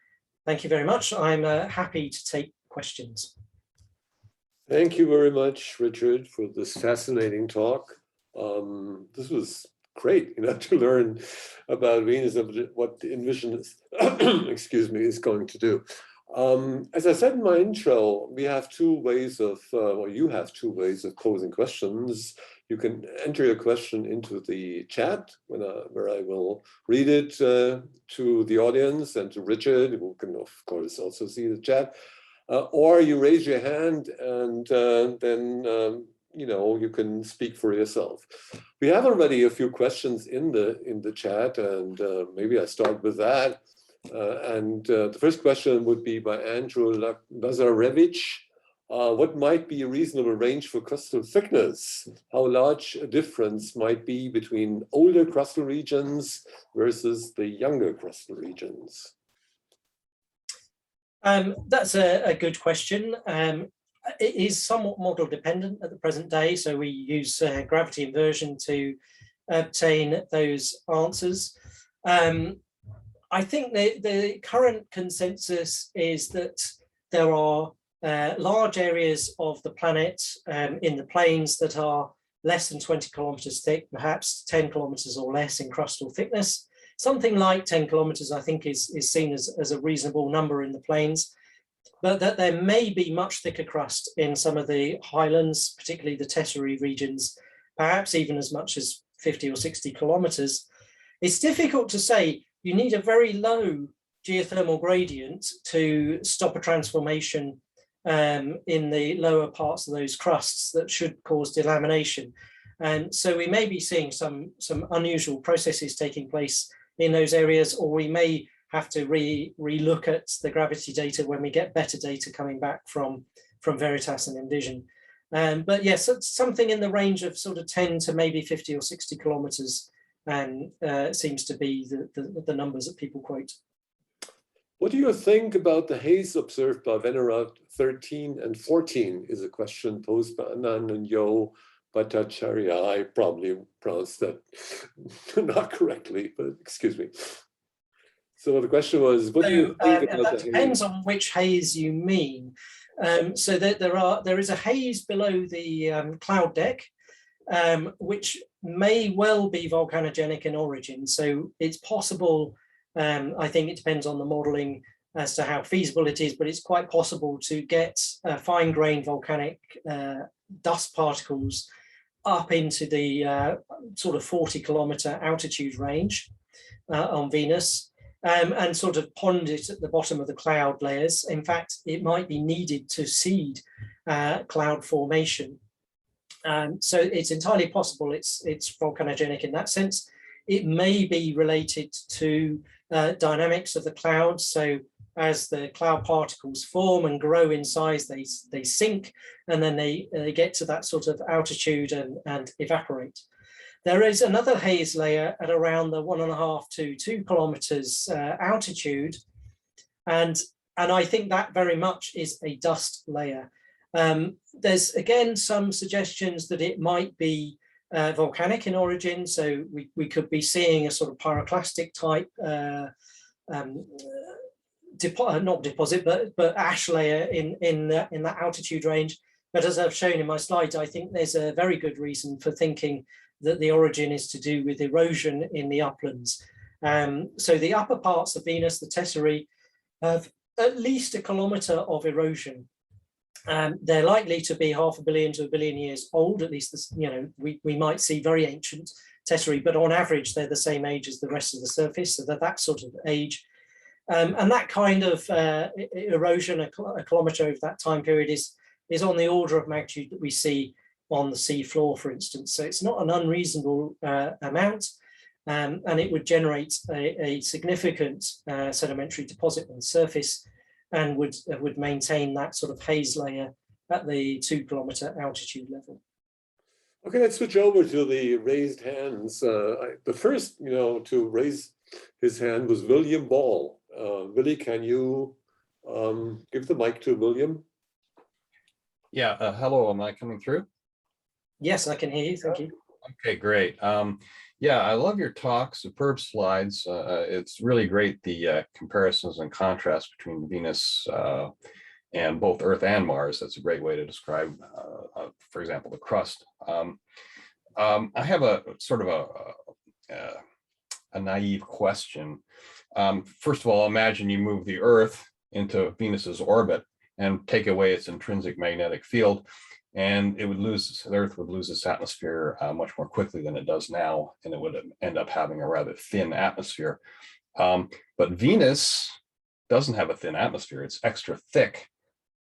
Thank you very much. I'm happy to take questions. Thank you very much, Richard, for this fascinating talk. This was great, to learn about Venus and what the EnVision is, excuse me, is going to do. As I said in my intro, we have two ways of, or you have two ways of posing questions. You can enter your question into the chat where I will read it to the audience and to Richard, who can of course also see the chat. Or you raise your hand and then you can speak for yourself. We have already a few questions in the chat, and maybe I start with that. The first question would be by Andrew Lazarevich. What might be a reasonable range for crustal thickness? How large a difference might be between older crustal regions versus the younger crustal regions? That's a good question. It is somewhat model dependent at the present day, so we use gravity inversion to obtain those answers. I think the current consensus is that there are large areas of the planet in the plains that are less than 20 kilometers thick, perhaps 10 kilometers or less in crustal thickness. Something like 10 kilometers, I think, is seen as a reasonable number in the plains, but that there may be much thicker crust in some of the highlands, particularly the Tesserae regions, perhaps even as much as 50 or 60 kilometers. It's difficult to say. You need a very low geothermal gradient to stop a transformation in the lower parts of those crusts that should cause delamination. And so we may be seeing some unusual processes taking place in those areas, or we may have to re-look at the gravity data when we get better data coming back from Veritas and EnVision. But yes, something in the range of sort of 10 to maybe 50 or 60 kilometers seems to be the numbers that people quote. What do you think about the haze observed by Venera 13 and 14 is a question posed by Anand and Yo Bhattacharya. I probably pronounced that not correctly, but excuse me. So the question was, what do you think about that depends on which haze you mean. So there is a haze below the cloud deck, which may well be volcanogenic in origin. So it's possible, I think it depends on the modeling as to how feasible it is, but it's quite possible to get fine-grained volcanic dust particles up into the sort of 40-kilometer altitude range on Venus, and sort of pond it at the bottom of the cloud layers. In fact, it might be needed to seed cloud formation. So it's entirely possible it's volcanogenic in that sense. It may be related to dynamics of the clouds. So as the cloud particles form and grow in size, they sink, and then they get to that sort of altitude and evaporate. There is another haze layer at around the 1.5 to 2 kilometers altitude, and I think that very much is a dust layer. There's again some suggestions that it might be volcanic in origin, so we could be seeing a sort of pyroclastic type not deposit, but ash layer in that altitude range. But as I've shown in my slides, I think there's a very good reason for thinking that the origin is to do with erosion in the uplands. So the upper parts of Venus, the Tesserae, have at least 1 kilometre of erosion. They're likely to be 500 million to 1 billion years old. At least this, we might see very ancient Tesserae, but on average they're the same age as the rest of the surface, so they're that sort of age. And that kind of erosion, a kilometre over that time period, is on the order of magnitude that we see on the sea floor, for instance. So it's not an unreasonable amount, and it would generate a significant sedimentary deposit on the surface, and would maintain that sort of haze layer at the 2 kilometre altitude level. Okay, let's switch over to the raised hands. The first, to raise his hand was William Ball. Willie, can you give the mic to William? Yeah, hello, am I coming through? Yes, I can hear you, thank you. Okay, great. Yeah, I love your talk, superb slides. It's really great, the comparisons and contrasts between Venus and both Earth and Mars. That's a great way to describe, for example, the crust. I have a sort of a naive question. First of all, imagine you move the Earth into Venus's orbit and take away its intrinsic magnetic field, and the Earth would lose its atmosphere much more quickly than it does now, and it would end up having a rather thin atmosphere. But Venus doesn't have a thin atmosphere, it's extra thick.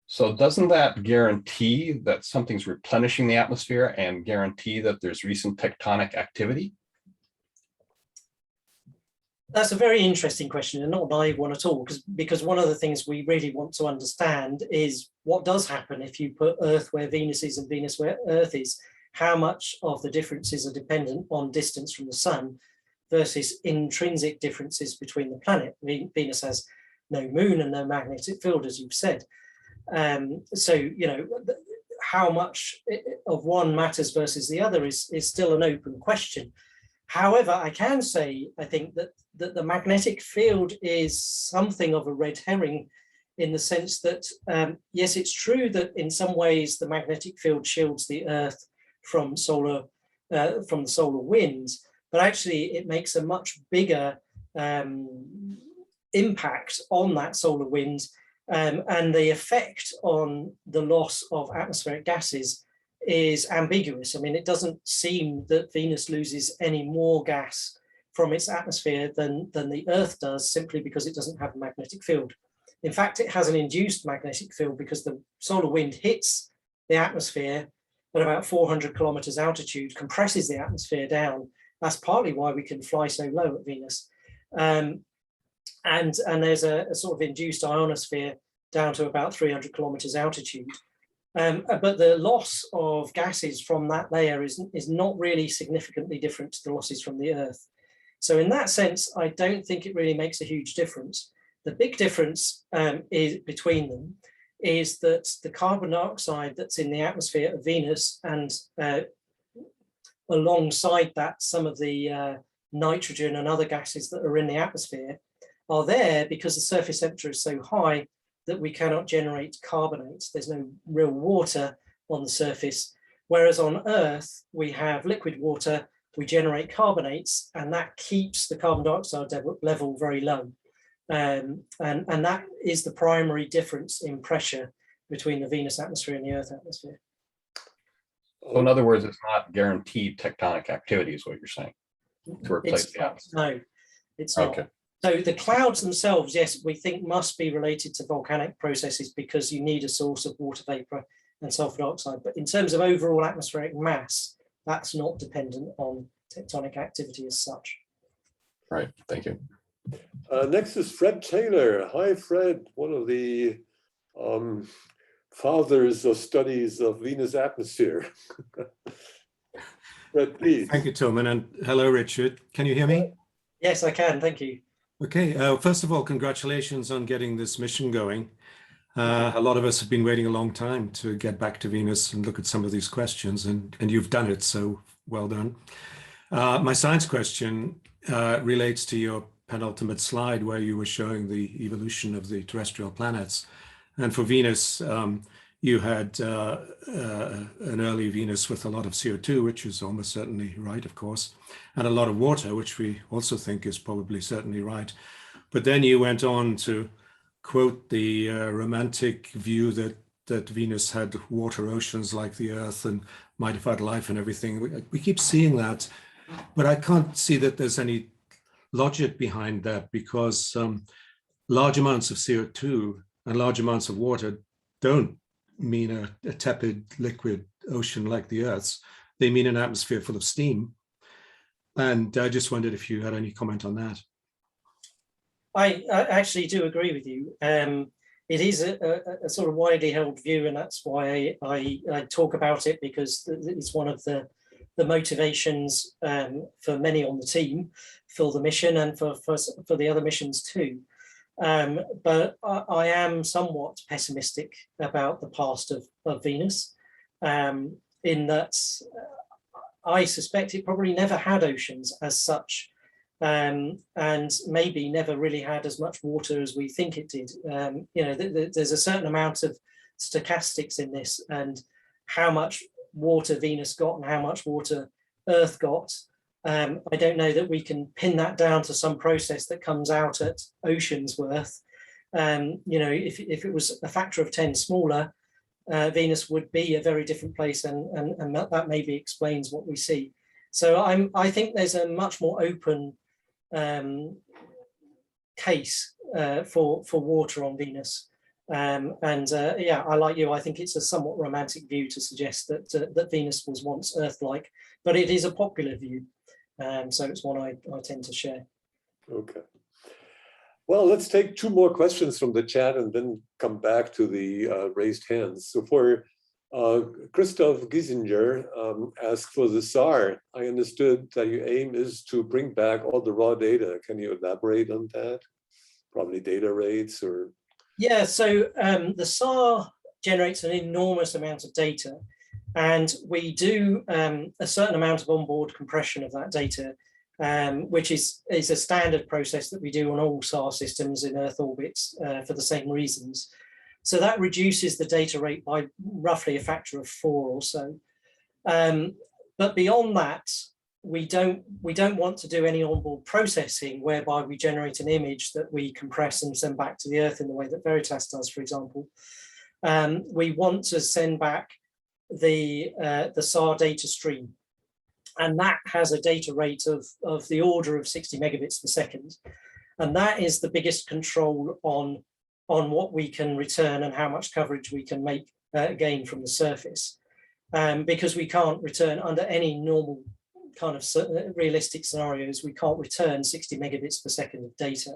So doesn't that guarantee that something's replenishing the atmosphere and guarantee that there's recent tectonic activity? That's a very interesting question, and not a naive one at all, because one of the things we really want to understand is what does happen if you put Earth where Venus is and Venus where Earth is. How much of the differences are dependent on distance from the sun versus intrinsic differences between the planet. Venus has no moon and no magnetic field, as you've said. So, how much of one matters versus the other is still an open question. However, I can say, I think that the magnetic field is something of a red herring, in the sense that, yes, it's true that in some ways the magnetic field shields the Earth from the solar winds, but actually it makes a much bigger impact on that solar wind, and the effect on the loss of atmospheric gases is ambiguous. I mean, it doesn't seem that Venus loses any more gas from its atmosphere than the Earth does, simply because it doesn't have a magnetic field. In fact, it has an induced magnetic field because the solar wind hits the atmosphere at about 400 kilometers altitude, compresses the atmosphere down. That's partly why we can fly so low at Venus. And there's a sort of induced ionosphere down to about 300 kilometers altitude. But the loss of gases from that layer is not really significantly different to the losses from the Earth. So in that sense, I don't think it really makes a huge difference. The big difference is between them is that the carbon dioxide that's in the atmosphere of Venus, and alongside that, some of the nitrogen and other gases that are in the atmosphere are there because the surface temperature is so high that we cannot generate carbonates. There's no real water on the surface. Whereas on Earth, we have liquid water, we generate carbonates, and that keeps the carbon dioxide level very low. And that is the primary difference in pressure between the Venus atmosphere and the Earth atmosphere. So in other words, it's not guaranteed tectonic activity is what you're saying, to replace the atmosphere. No, it's not. Okay. So the clouds themselves, yes, we think must be related to volcanic processes because you need a source of water vapor and sulfur dioxide. But in terms of overall atmospheric mass, that's not dependent on tectonic activity as such. Right, thank you. Next is Fred Taylor. Hi, Fred, one of the fathers of studies of Venus atmosphere. Fred, please. Thank you, Tom, and hello, Richard. Can you hear me? Yes, I can, thank you. Okay, first of all, congratulations on getting this mission going. A lot of us have been waiting a long time to get back to Venus and look at some of these questions, and you've done it, so well done. My science question relates to your penultimate slide where you were showing the evolution of the terrestrial planets. And for Venus, you had an early Venus with a lot of CO2, which is almost certainly right, of course, and a lot of water, which we also think is probably certainly right. But then you went on to quote the romantic view that Venus had water oceans like the Earth and might have had life and everything. We keep seeing that, but I can't see that there's any logic behind that, because large amounts of CO2 and large amounts of water don't mean a tepid liquid ocean like the Earth's. They mean an atmosphere full of steam. And I just wondered if you had any comment on that. I actually do agree with you. It is a sort of widely held view, and that's why I talk about it, because it's one of the motivations for many on the team for the mission and for the other missions too. But I am somewhat pessimistic about the past of Venus, in that I suspect it probably never had oceans as such, and maybe never really had as much water as we think it did. You know, there's a certain amount of stochastics in this, and how much water Venus got and how much water Earth got. I don't know that we can pin that down to some process that comes out at ocean's worth. You know, if it was a factor of 10 smaller, Venus would be a very different place, and that maybe explains what we see. So I think there's a much more open case for water on Venus. Yeah, I like you. I think it's a somewhat romantic view to suggest that Venus was once Earth-like, but it is a popular view. So it's one I tend to share. Okay. Well, let's take two more questions from the chat and then come back to the raised hands. So for Christoph Giesinger asked for the SAR. I understood that your aim is to bring back all the raw data. Can you elaborate on that? Probably data rates or... Yeah, so the SAR generates an enormous amount of data, and we do a certain amount of onboard compression of that data, which is a standard process that we do on all SAR systems in Earth orbits for the same reasons. So that reduces the data rate by roughly a factor of 4 or so. But beyond that, we don't want to do any onboard processing whereby we generate an image that we compress and send back to the Earth in the way that Veritas does, for example. We want to send back the SAR data stream, and that has a data rate of the order of 60 megabits per second, and that is the biggest control on what we can return and how much coverage we can make gain from the surface, because we can't return under any normal kind of realistic scenarios, we can't return 60 megabits per second of data.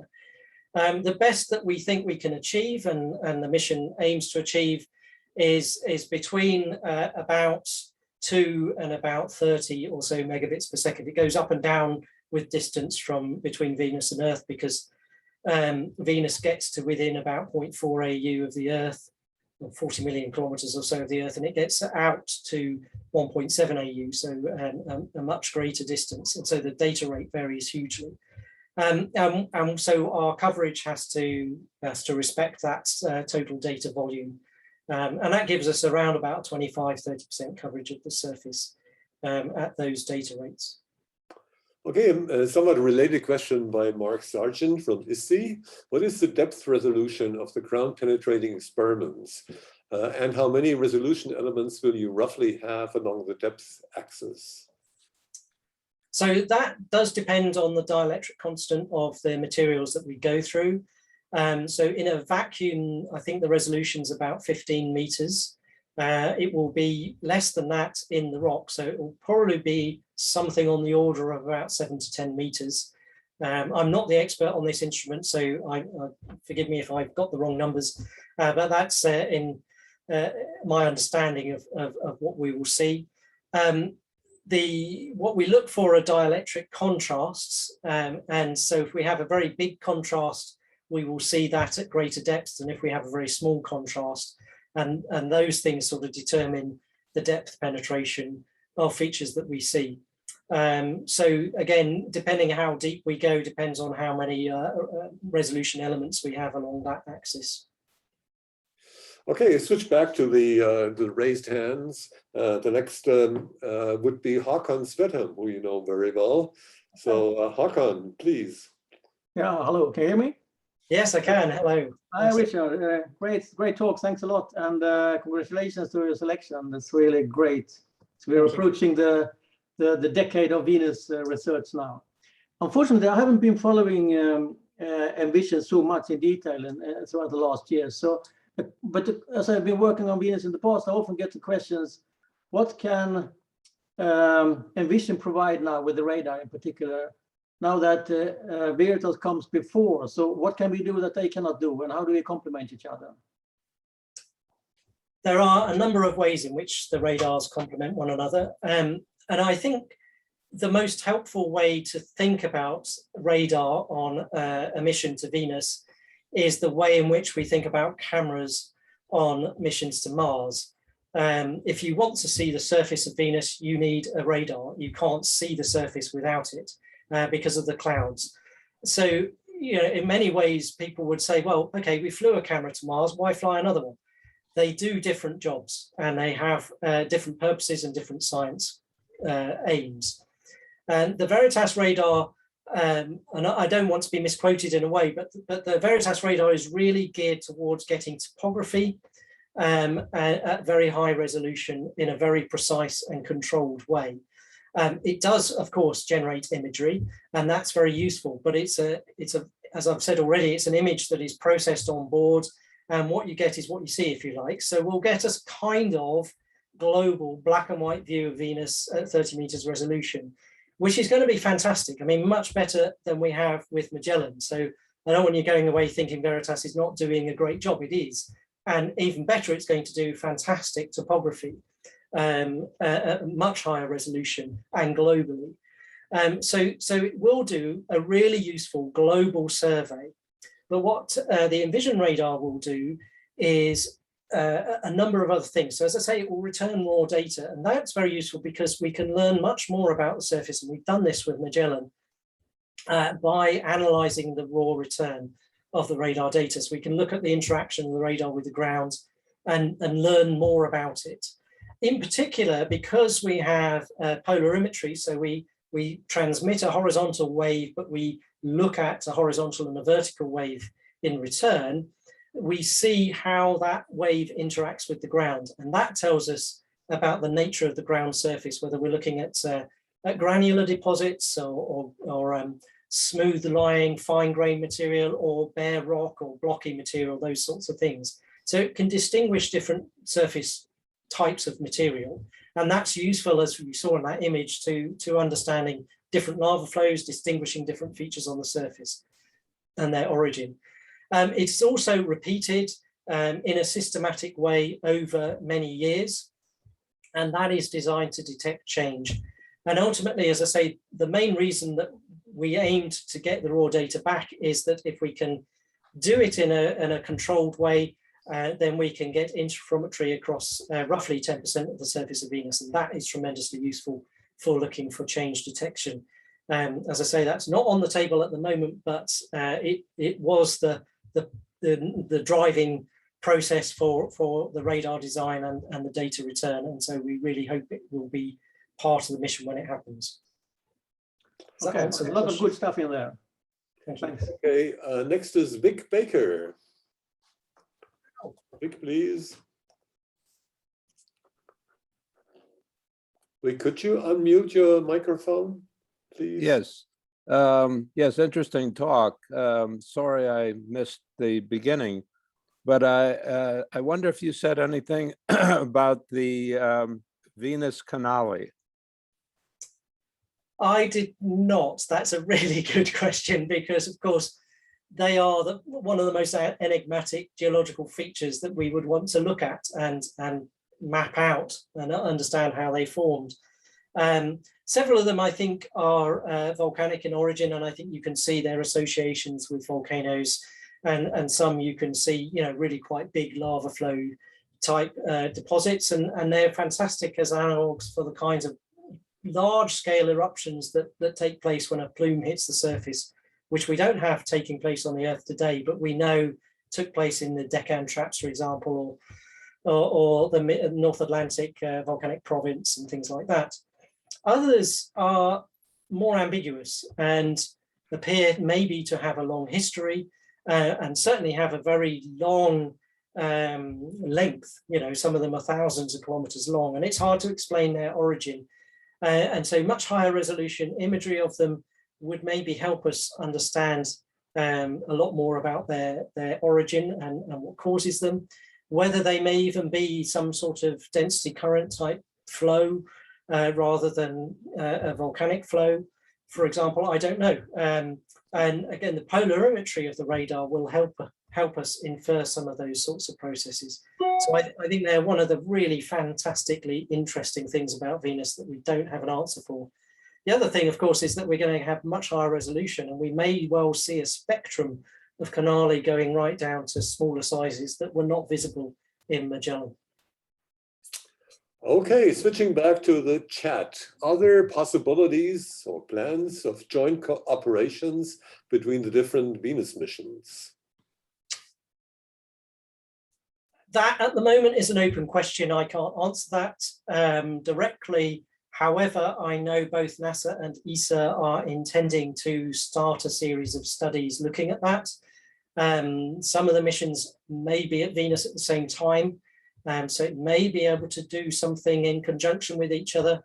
The best that we think we can achieve, and the mission aims to achieve, is between about 2 and about 30 or so megabits per second. It goes up and down with distance from between Venus and Earth, because Venus gets to within about 0.4 AU of the Earth, or 40 million kilometers or so of the Earth, and it gets out to 1.7 AU, so a much greater distance. And so the data rate varies hugely. And so our coverage has to respect that total data volume. And that gives us around about 25–30% coverage of the surface at those data rates. Okay, a somewhat related question by Mark Sargent from ISSI. What is the depth resolution of the ground penetrating experiments? And how many resolution elements will you roughly have along the depth axis? So that does depend on the dielectric constant of the materials that we go through. So in a vacuum, I think the resolution is about 15 meters. It will be less than that in the rock. So it will probably be something on the order of about 7 to 10 meters. I'm not the expert on this instrument, so forgive me if I've got the wrong numbers, but that's in my understanding of what we will see. what we look for are dielectric contrasts, and so if we have a very big contrast, we will see that at greater depths than if we have a very small contrast, and those things sort of determine the depth penetration of features that we see. So again, depending how deep we go depends on how many resolution elements we have along that axis. Okay, switch back to the raised hands. The next would be Håkon Svedheim, who you know very well. So Håkon, please. Yeah, hello, can you hear me? Yes, I can. Hello. Hi, Richard. Great talk. Thanks a lot, and congratulations to your selection. That's really great. So we're approaching the decade of Venus research now. Unfortunately, I haven't been following EnVision so much in detail throughout the last year. So, but as I've been working on Venus in the past, I often get the questions: what can EnVision provide now with the radar in particular? Now that Veritas comes before, so what can we do that they cannot do, and how do we complement each other? There are a number of ways in which the radars complement one another. And I think the most helpful way to think about radar on a mission to Venus is the way in which we think about cameras on missions to Mars. If you want to see the surface of Venus, you need a radar. You can't see the surface without it because of the clouds. So, you know, in many ways, people would say, well, okay, we flew a camera to Mars, why fly another one? They do different jobs, and they have different purposes and different science aims. And the Veritas radar, and I don't want to be misquoted in a way, but the Veritas radar is really geared towards getting topography at very high resolution in a very precise and controlled way. It does, of course, generate imagery, and that's very useful, but it's as I've said already, it's an image that is processed on board, and what you get is what you see, if you like. So we'll get a kind of global black and white view of Venus at 30 meters resolution, which is going to be fantastic. I mean, much better than we have with Magellan. So I don't want you going away thinking Veritas is not doing a great job. It is. And even better, it's going to do fantastic topography, much higher resolution and globally. So it will do a really useful global survey. But what the EnVision radar will do is a number of other things. So as I say, it will return raw data, and that's very useful because we can learn much more about the surface, and we've done this with Magellan by analysing the raw return of the radar data. So we can look at the interaction of the radar with the ground and learn more about it. In particular, because we have polarimetry, so we transmit a horizontal wave, but we look at a horizontal and a vertical wave in return, we see how that wave interacts with the ground. And that tells us about the nature of the ground surface, whether we're looking at granular deposits or smooth lying fine grained material or bare rock or blocky material, those sorts of things. So it can distinguish different surface types of material. And that's useful, as we saw in that image, to understanding different lava flows, distinguishing different features on the surface and their origin. It's also repeated in a systematic way over many years, and that is designed to detect change. And ultimately, as I say, the main reason that we aimed to get the raw data back is that if we can do it in a controlled way, then we can get interferometry across roughly 10% of the surface of Venus, and that is tremendously useful for looking for change detection. As I say, that's not on the table at the moment, but it was the driving process for the radar design and the data return, and so we really hope it will be part of the mission when it happens. Okay, a lot of good stuff in there. Thanks. Okay, next is Vic Baker. Vic, please. Wait, could you unmute your microphone, please? Yes. Yes, interesting talk. Sorry I missed the beginning, but I wonder if you said anything about the Venus Canali. I did not. That's a really good question, because of course they are one of the most enigmatic geological features that we would want to look at and map out and understand how they formed. Several of them, I think, are volcanic in origin, and I think you can see their associations with volcanoes, and some you can see, really quite big lava flow type deposits, and they're fantastic as analogues for the kinds of large-scale eruptions that take place when a plume hits the surface, which we don't have taking place on the Earth today, but we know took place in the Deccan Traps, for example, or the North Atlantic volcanic province and things like that. Others are more ambiguous and appear maybe to have a long history and certainly have a very long length. Some of them are thousands of kilometers long, and it's hard to explain their origin. And so much higher resolution imagery of them would maybe help us understand a lot more about their origin and what causes them, whether they may even be some sort of density current type flow rather than a volcanic flow, for example. I don't know. And again, the polarimetry of the radar will help us infer some of those sorts of processes. So I think they're one of the really fantastically interesting things about Venus that we don't have an answer for. The other thing, of course, is that we're going to have much higher resolution, and we may well see a spectrum of canali going right down to smaller sizes that were not visible in Magellan. Okay, switching back to the chat. Are there possibilities or plans of joint operations between the different Venus missions? That at the moment is an open question. I can't answer that directly. However, I know both NASA and ESA are intending to start a series of studies looking at that. Some of the missions may be at Venus at the same time, so it may be able to do something in conjunction with each other.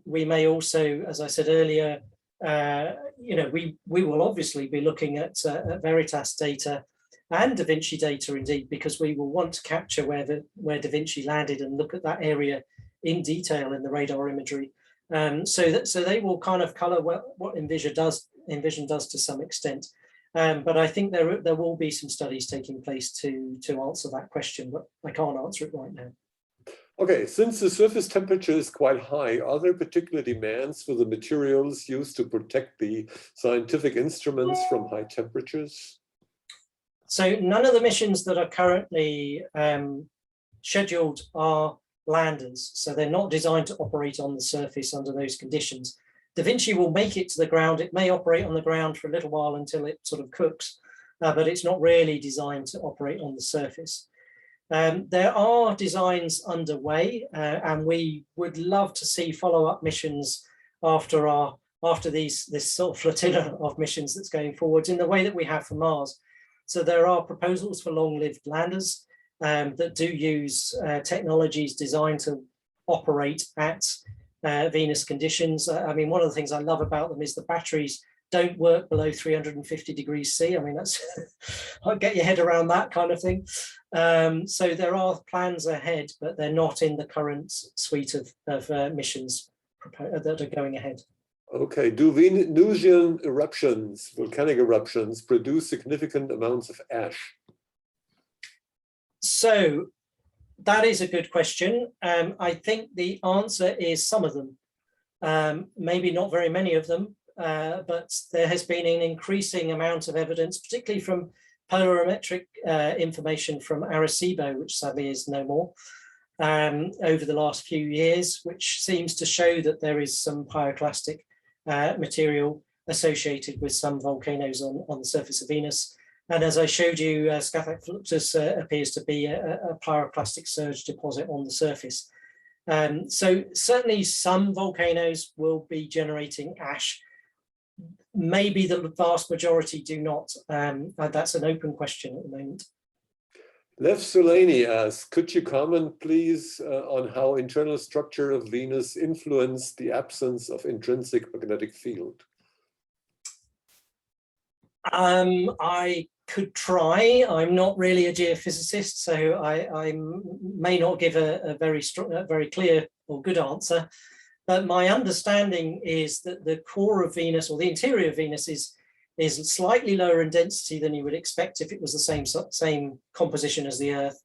We may also, as I said earlier, we will obviously be looking at Veritas data and DaVinci data indeed, because we will want to capture where DaVinci landed and look at that area in detail in the radar imagery. So they will kind of color what EnVision does to some extent. But I think there will be some studies taking place to answer that question, but I can't answer it right now. Okay, since the surface temperature is quite high, are there particular demands for the materials used to protect the scientific instruments from high temperatures? So none of the missions that are currently scheduled are landers. So they're not designed to operate on the surface under those conditions. DaVinci will make it to the ground. It may operate on the ground for a little while until it sort of cooks, but it's not really designed to operate on the surface. There are designs underway, and we would love to see follow-up missions after this sort of flotilla of missions that's going forward in the way that we have for Mars. So there are proposals for long-lived landers that do use technologies designed to operate at Venus conditions. I mean, one of the things I love about them is the batteries don't work below 350 degrees C. I mean, that's I'll get your head around that kind of thing. So there are plans ahead, but they're not in the current suite of missions that are going ahead. Okay, do Venusian eruptions, volcanic eruptions, produce significant amounts of ash? So that is a good question. I think the answer is some of them. Maybe not very many of them, but there has been an increasing amount of evidence, particularly from polarimetric information from Arecibo, which sadly is no more, over the last few years, which seems to show that there is some pyroclastic material associated with some volcanoes on the surface of Venus. And as I showed you, Scathach fluctus appears to be a pyroclastic surge deposit on the surface. So certainly some volcanoes will be generating ash. Maybe the vast majority do not. That's an open question at the moment. Lev Sulani asks, could you comment, please, on how internal structure of Venus influenced the absence of intrinsic magnetic field? I could try. I'm not really a geophysicist, so I may not give a very clear or good answer. But my understanding is that the core of Venus, or the interior of Venus, is slightly lower in density than you would expect if it was the same composition as the Earth.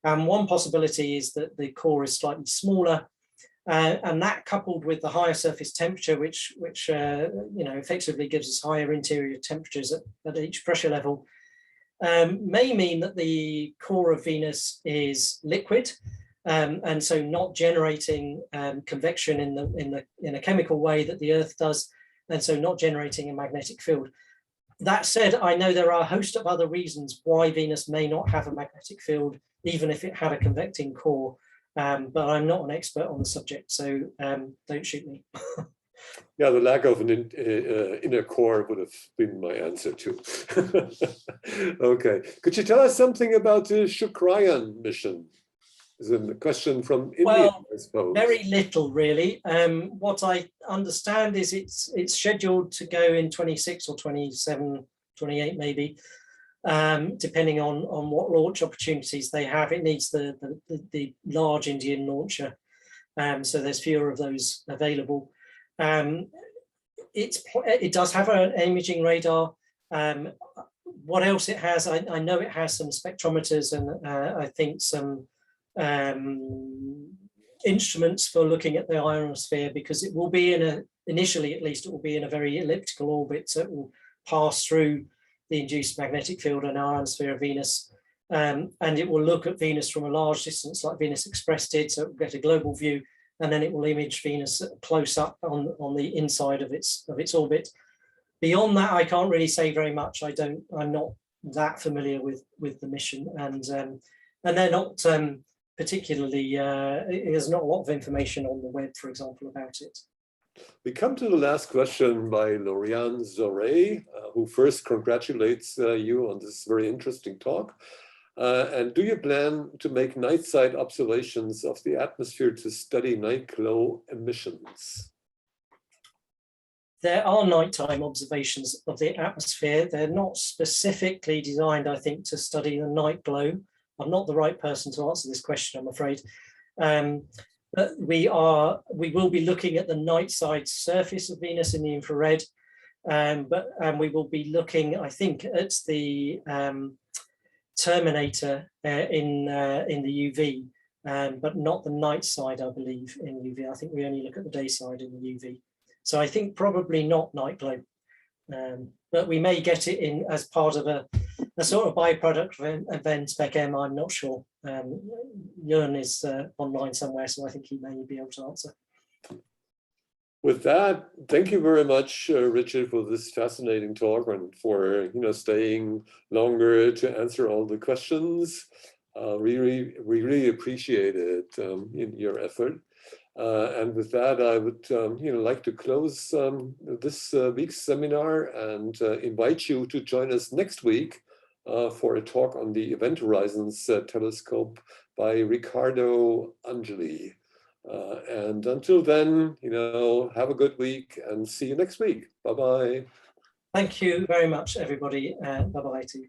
And one possibility is that the core is slightly smaller, And that coupled with the higher surface temperature, which effectively gives us higher interior temperatures at each pressure level, may mean that the core of Venus is liquid, and so not generating convection in a chemical way that the Earth does, and so not generating a magnetic field. That said, I know there are a host of other reasons why Venus may not have a magnetic field, even if it had a convecting core. But I'm not an expert on the subject, so don't shoot me. Yeah, the lack of an inner core would have been my answer too. Okay, could you tell us something about the Chandrayaan mission? Is a question from India, Well, I suppose. very little really. What I understand is it's scheduled to go in 26 or 27, 28 maybe, depending on what launch opportunities they have. It needs the large Indian launcher, so there's fewer of those available. It does have an imaging radar. What else it has? I know it has some spectrometers and I think some instruments for looking at the ionosphere, because it will be initially at least, it will be in a very elliptical orbit, so it will pass through the induced magnetic field and ionosphere of Venus, and it will look at Venus from a large distance like Venus Express did, so it will get a global view, and then it will image Venus close up on the inside of its orbit. Beyond that, I can't really say very much. I'm not that familiar with the mission, and they're not particularly, there's not a lot of information on the web, for example, about it. We come to the last question by Lauriane Zoré, who first congratulates you on this very interesting talk. And do you plan to make night side observations of the atmosphere to study night glow emissions? There are nighttime observations of the atmosphere. They're not specifically designed, I think, to study the night glow. I'm not the right person to answer this question, I'm afraid. But we will be looking at the night side surface of Venus in the infrared, and we will be looking, I think, at the terminator in the UV, but not the night side, I believe, in UV. I think we only look at the day side in the UV. So I think probably not night glow, but we may get it in as part of a sort of byproduct of VenSpec-M. I'm not sure. Jörn is online somewhere, so I think he may be able to answer. With that, thank you very much, Richard, for this fascinating talk and for staying longer to answer all the questions. We really appreciate it in your effort. And with that, I would like to close this week's seminar and invite you to join us next week for a talk on the Event Horizons telescope by Riccardo Angeli. And until then, have a good week and see you next week. Bye-bye. Thank you very much, everybody. Bye-bye to you.